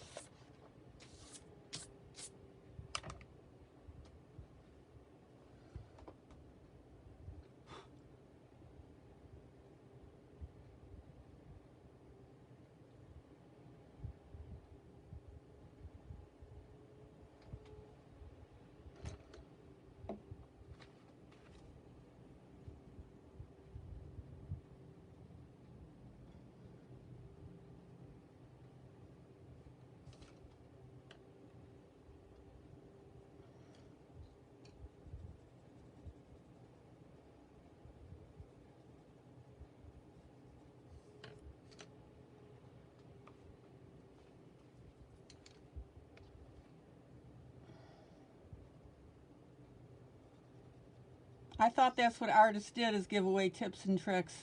Speaker 1: I thought that's what artists did, is give away tips and tricks.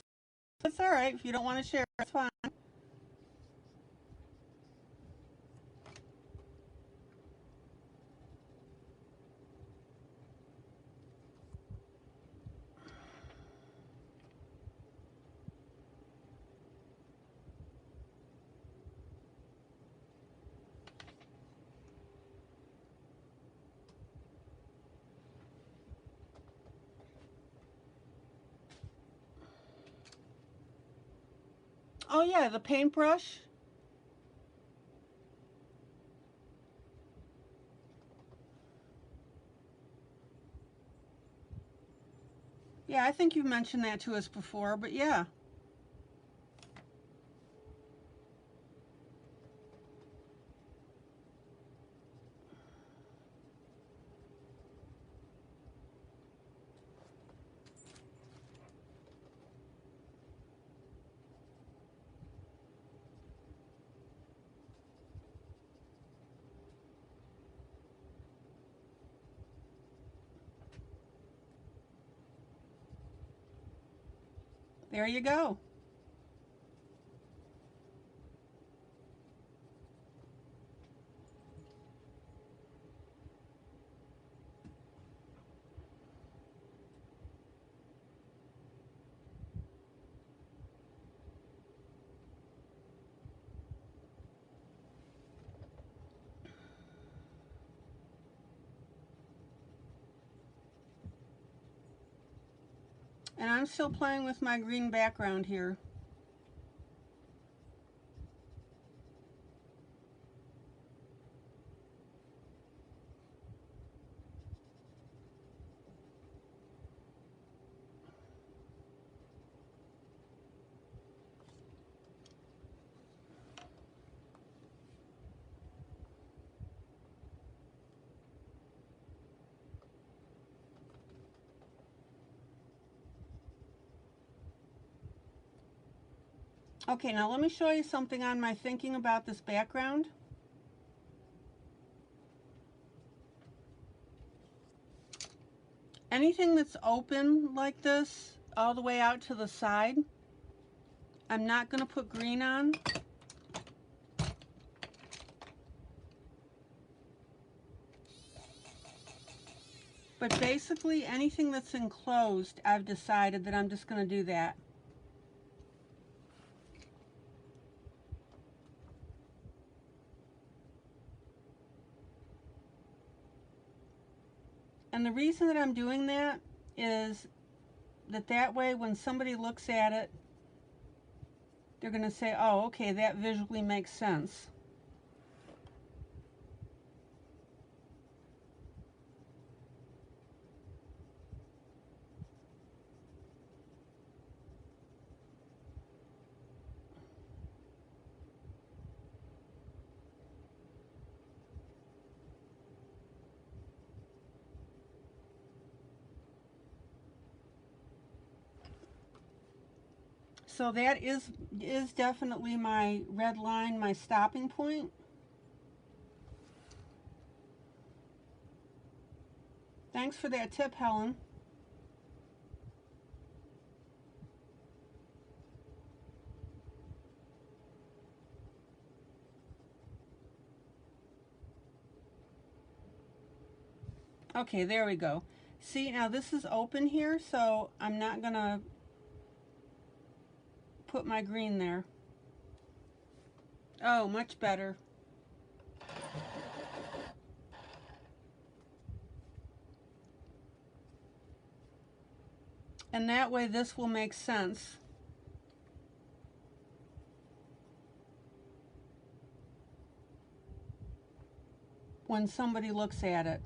Speaker 1: It's all right. If you don't want to share, it's fine. Oh yeah, the paintbrush. Yeah, I think you've mentioned that to us before, but yeah. There you go. And I'm still playing with my green background here. Okay, now let me show you something on my thinking about this background. Anything that's open like this, all the way out to the side, I'm not going to put green on. But basically anything that's enclosed, I've decided that I'm just going to do that. And the reason that I'm doing that is that way when somebody looks at it, they're going to say, oh, okay, that visually makes sense. So that is definitely my red line, my stopping point. Thanks for that tip, Helen. Okay, there we go. See, now this is open here, so I'm not gonna put my green there. Oh, much better. And that way this will make sense. When somebody looks at it.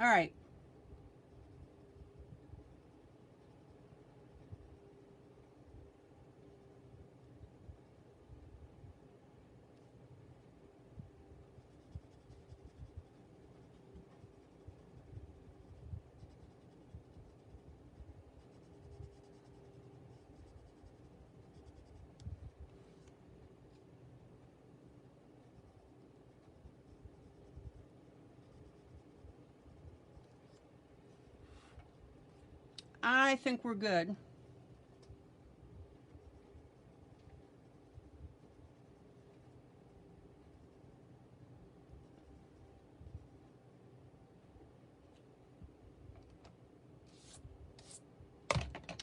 Speaker 1: All right. I think we're good.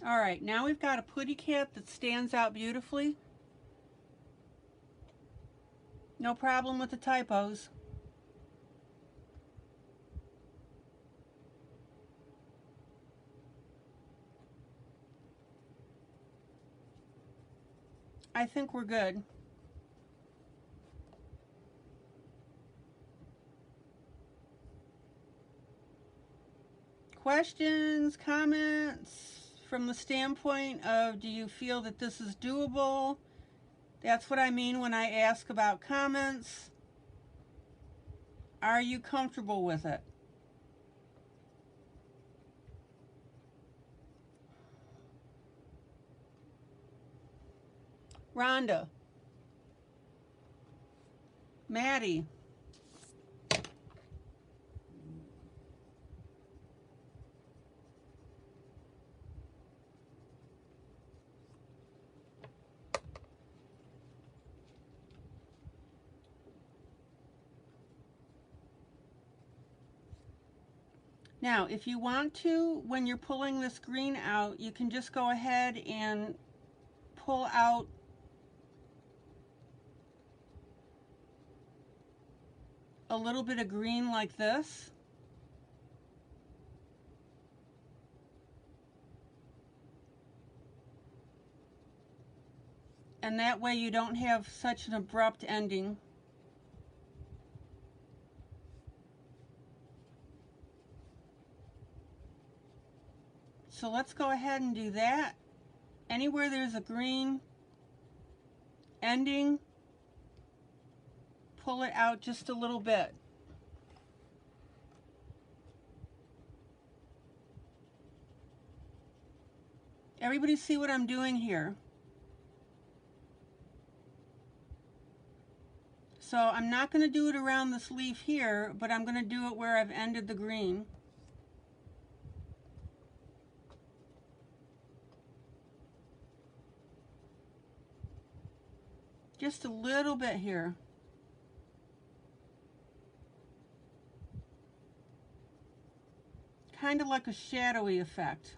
Speaker 1: All right, now we've got a putty cat that stands out beautifully. No problem with the typos. I think we're good. Questions, comments from the standpoint of, do you feel that this is doable? That's what I mean when I ask about comments. Are you comfortable with it? Rhonda, Maddie, now if you want to, when you're pulling this green out, you can just go ahead and pull out a little bit of green like this. And that way you don't have such an abrupt ending. So let's go ahead and do that. Anywhere there's a green ending, pull it out just a little bit. Everybody see what I'm doing here? So I'm not going to do it around this leaf here, but I'm going to do it where I've ended the green. Just a little bit here. Kind of like a shadowy effect.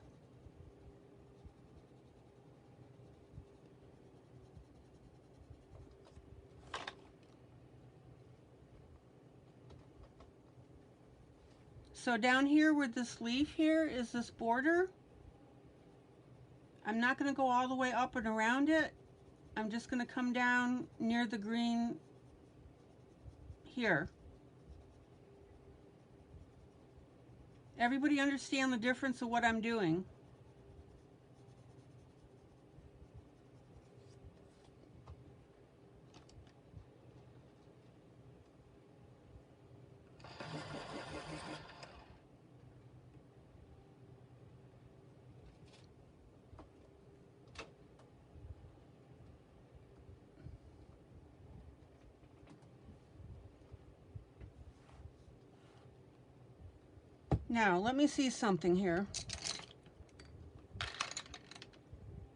Speaker 1: So down here where this leaf here is this border, I'm not going to go all the way up and around it. I'm just going to come down near the green here. Everybody understand the difference of what I'm doing? Now, let me see something here.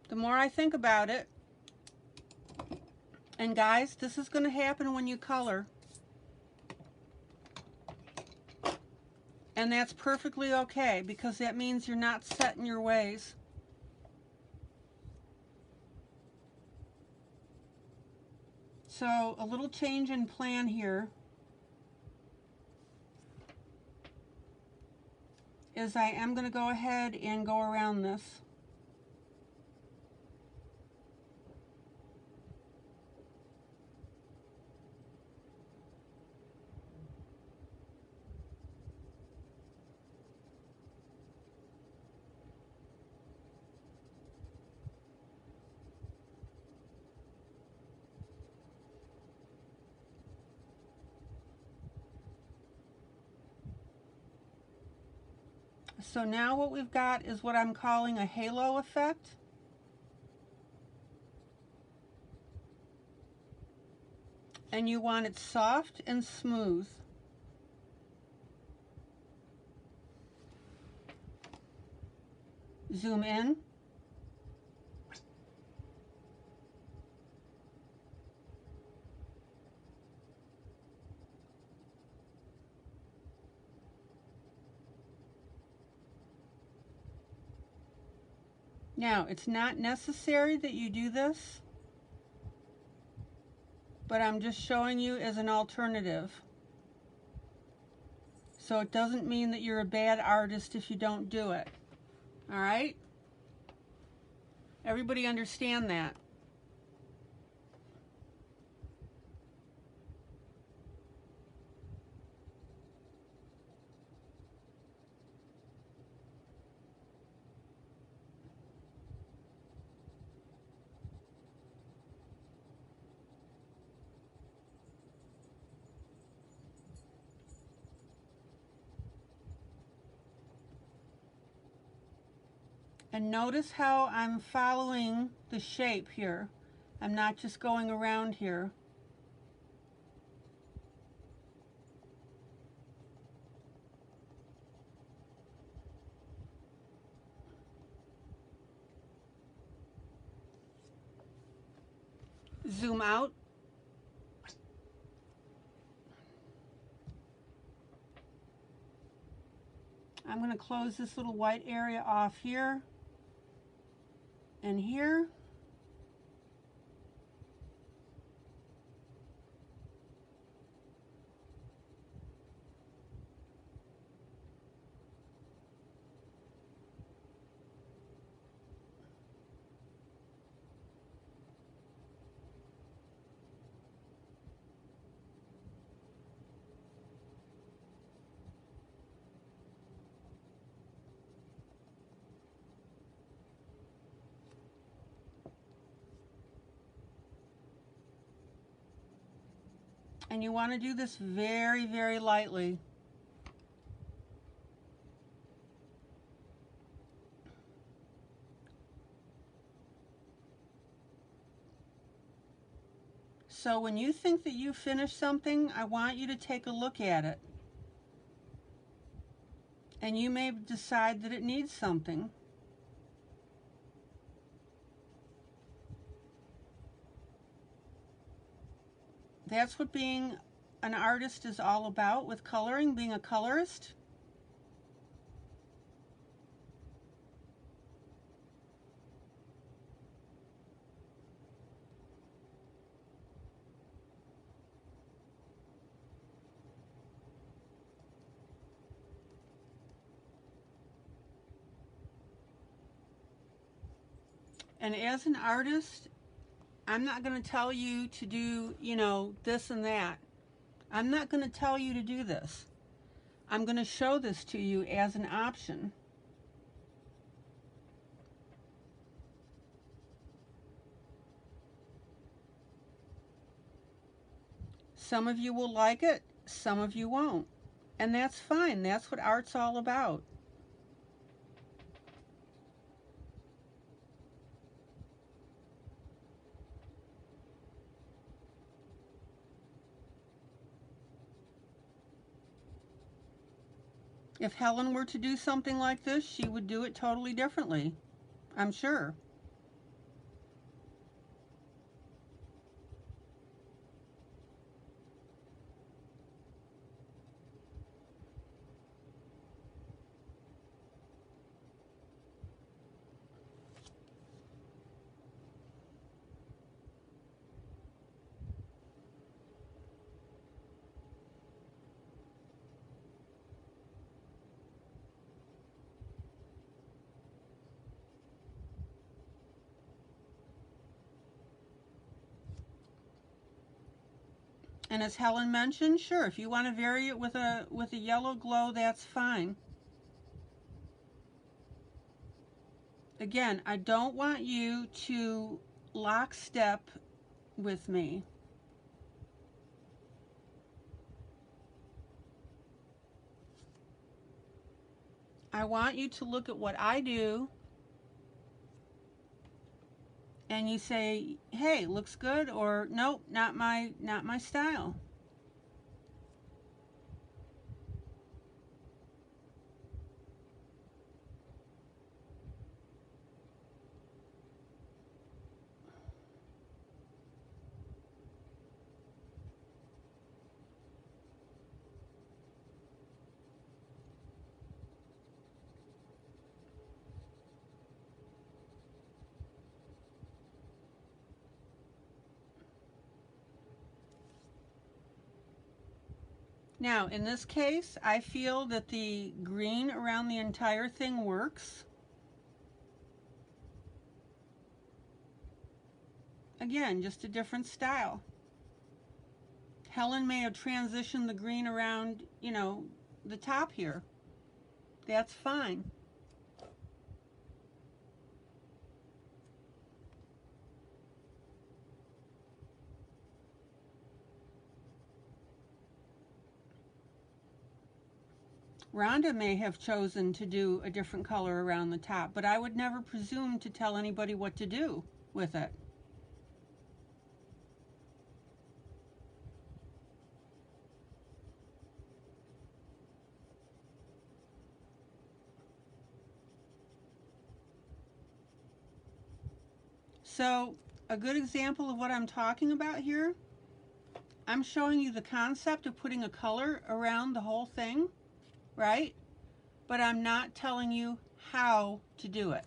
Speaker 1: The more I think about it, and guys, this is going to happen when you color. And that's perfectly okay, because that means you're not set in your ways. So, a little change in plan here is I am going to go ahead and go around this. So now what we've got is what I'm calling a halo effect. And you want it soft and smooth. Zoom in. Now, it's not necessary that you do this, but I'm just showing you as an alternative. So it doesn't mean that you're a bad artist if you don't do it. All right? Everybody understand that? And notice how I'm following the shape here. I'm not just going around here. Zoom out. I'm going to close this little white area off here and here. And you want to do this very, very lightly. So when you think that you finished something, I want you to take a look at it. And you may decide that it needs something. That's what being an artist is all about with coloring, being a colorist. And as an artist, I'm not going to tell you to do, this and that. I'm not going to tell you to do this. I'm going to show this to you as an option. Some of you will like it, some of you won't. And that's fine. That's what art's all about. If Helen were to do something like this, she would do it totally differently, I'm sure. And as Helen mentioned, sure, if you want to vary it with a yellow glow, that's fine. Again, I don't want you to lockstep with me. I want you to look at what I do and you say, hey, looks good, or nope, not my style. Now, in this case, I feel that the green around the entire thing works. Again, just a different style. Helen may have transitioned the green around, the top here. That's fine. Rhonda may have chosen to do a different color around the top, but I would never presume to tell anybody what to do with it. So, a good example of what I'm talking about here, I'm showing you the concept of putting a color around the whole thing, right? But I'm not telling you how to do it.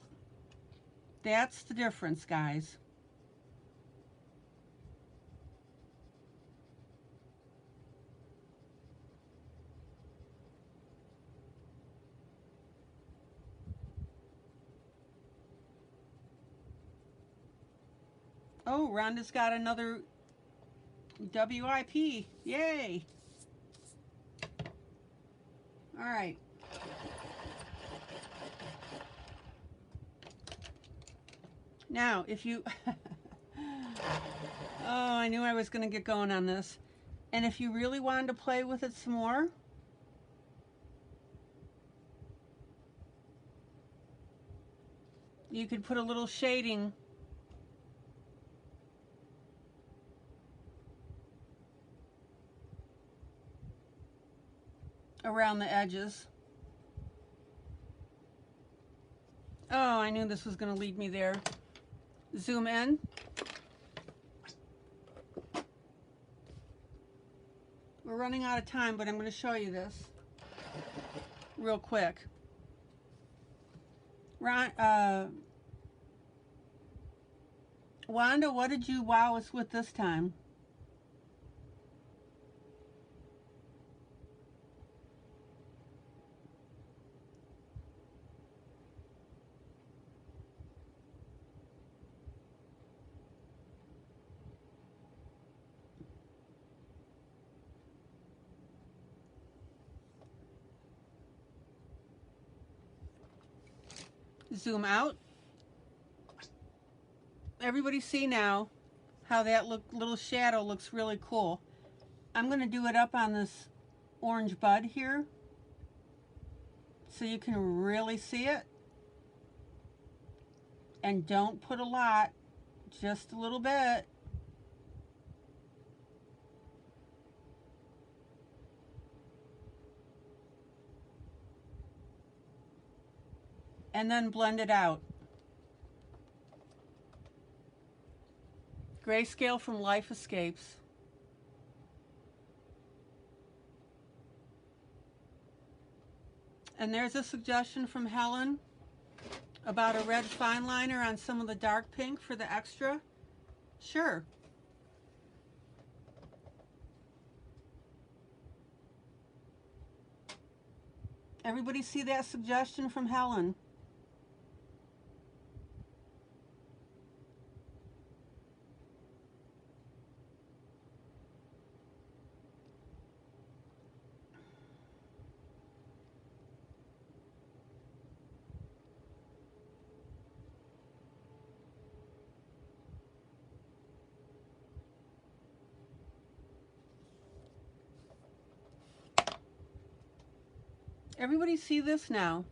Speaker 1: That's the difference, guys. Oh, Rhonda's got another WIP. Yay! All right. Now, if you... Oh, I knew I was going to get going on this. And if you really wanted to play with it some more, you could put a little shading around the edges. Oh, I knew this was going to lead me there. Zoom in. We're running out of time, but I'm going to show you this real quick. Wanda, what did you wow us with this time? Zoom out. Everybody see now how that little shadow looks really cool. I'm going to do it up on this orange bud here so you can really see it. And don't put a lot, just a little bit. And then blend it out. Grayscale from Life Escapes. And there's a suggestion from Helen about a red fine liner on some of the dark pink for the extra. Sure. Everybody see that suggestion from Helen? Everybody see this now?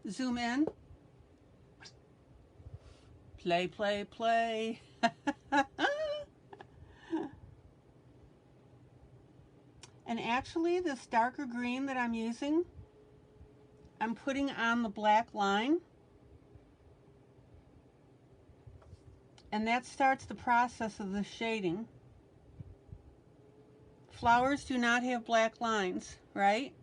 Speaker 1: Zoom in. Play, play, play. And actually, this darker green that I'm using, I'm putting on the black line. And that starts the process of the shading. Flowers do not have black lines, right?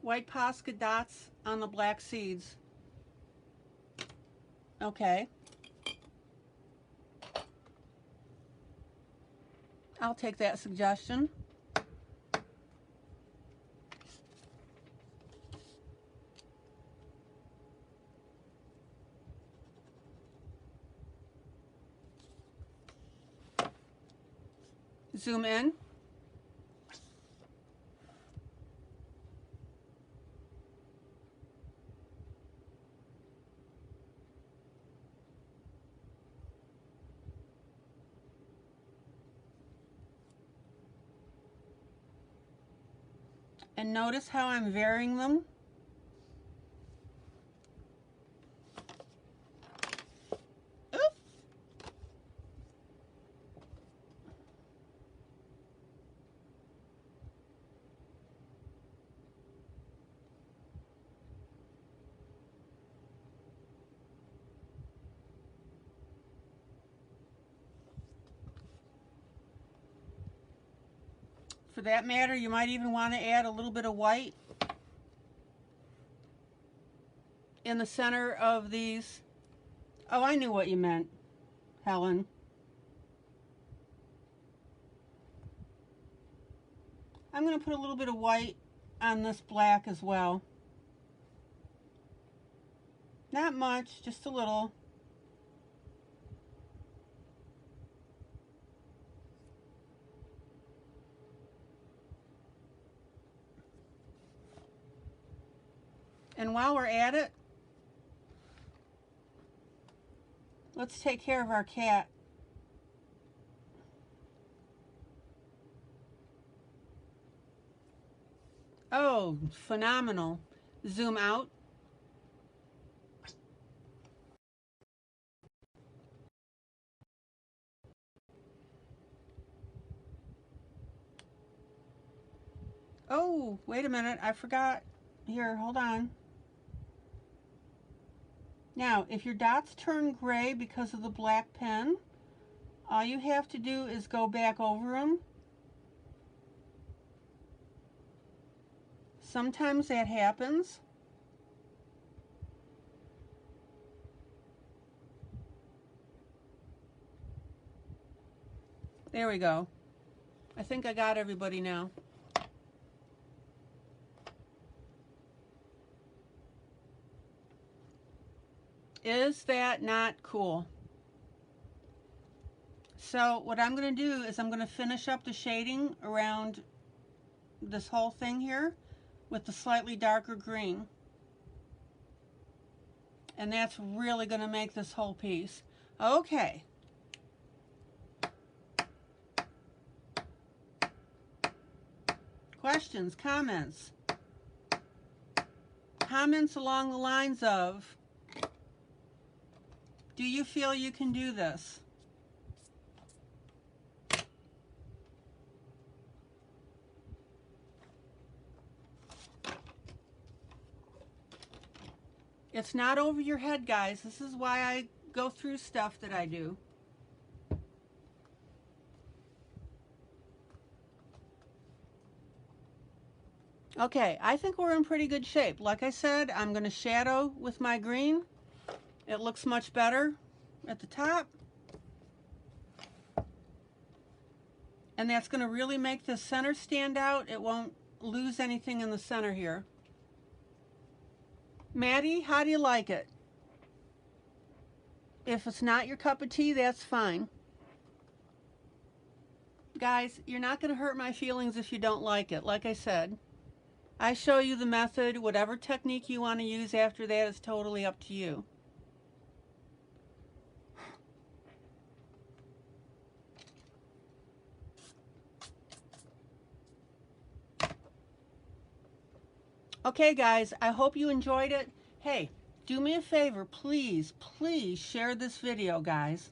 Speaker 1: White Posca dots on the black seeds. Okay. I'll take that suggestion. Zoom in. And notice how I'm varying them. Oop. For that matter, you might even want to add a little bit of white in the center of these. Oh, I knew what you meant, Helen. I'm going to put a little bit of white on this black as well. Not much, just a little. And while we're at it, Let's take care of our cat. Oh, phenomenal. Zoom out. Oh, wait a minute. I forgot. Here, hold on. Now, if your dots turn gray because of the black pen, all you have to do is go back over them. Sometimes that happens. There we go. I think I got everybody now. Is that not cool? So what I'm going to do is I'm going to finish up the shading around this whole thing here with the slightly darker green. And that's really going to make this whole piece. Okay. Questions, comments? Comments along the lines of, do you feel you can do this? It's not over your head, guys. This is why I go through stuff that I do. Okay, I think we're in pretty good shape. Like I said, I'm going to shadow with my green. It looks much better at the top. And that's going to really make the center stand out. It won't lose anything in the center here. Maddie, how do you like it? If it's not your cup of tea, that's fine. Guys, you're not going to hurt my feelings if you don't like it. Like I said, I show you the method. Whatever technique you want to use after that is totally up to you. Okay, guys, I hope you enjoyed it. Hey, do me a favor, please, please share this video, guys.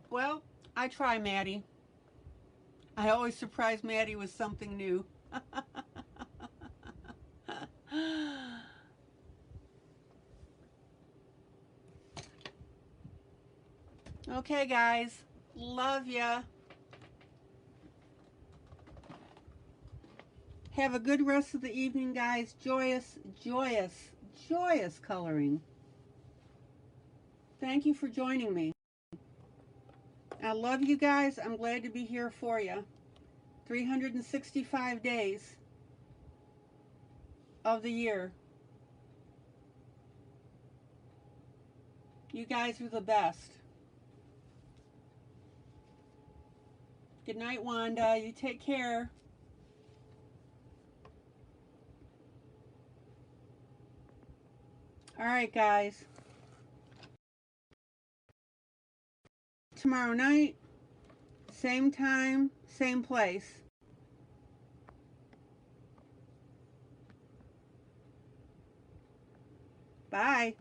Speaker 1: Well, I try, Maddie. I always surprise Maddie with something new. Okay, guys. Love ya. Have a good rest of the evening, guys. Joyous, joyous, joyous coloring. Thank you for joining me. I love you guys. I'm glad to be here for you. 365 days of the year. You guys are the best. Good night, Wanda. You take care. All right, guys. Tomorrow night, same time, same place. Bye.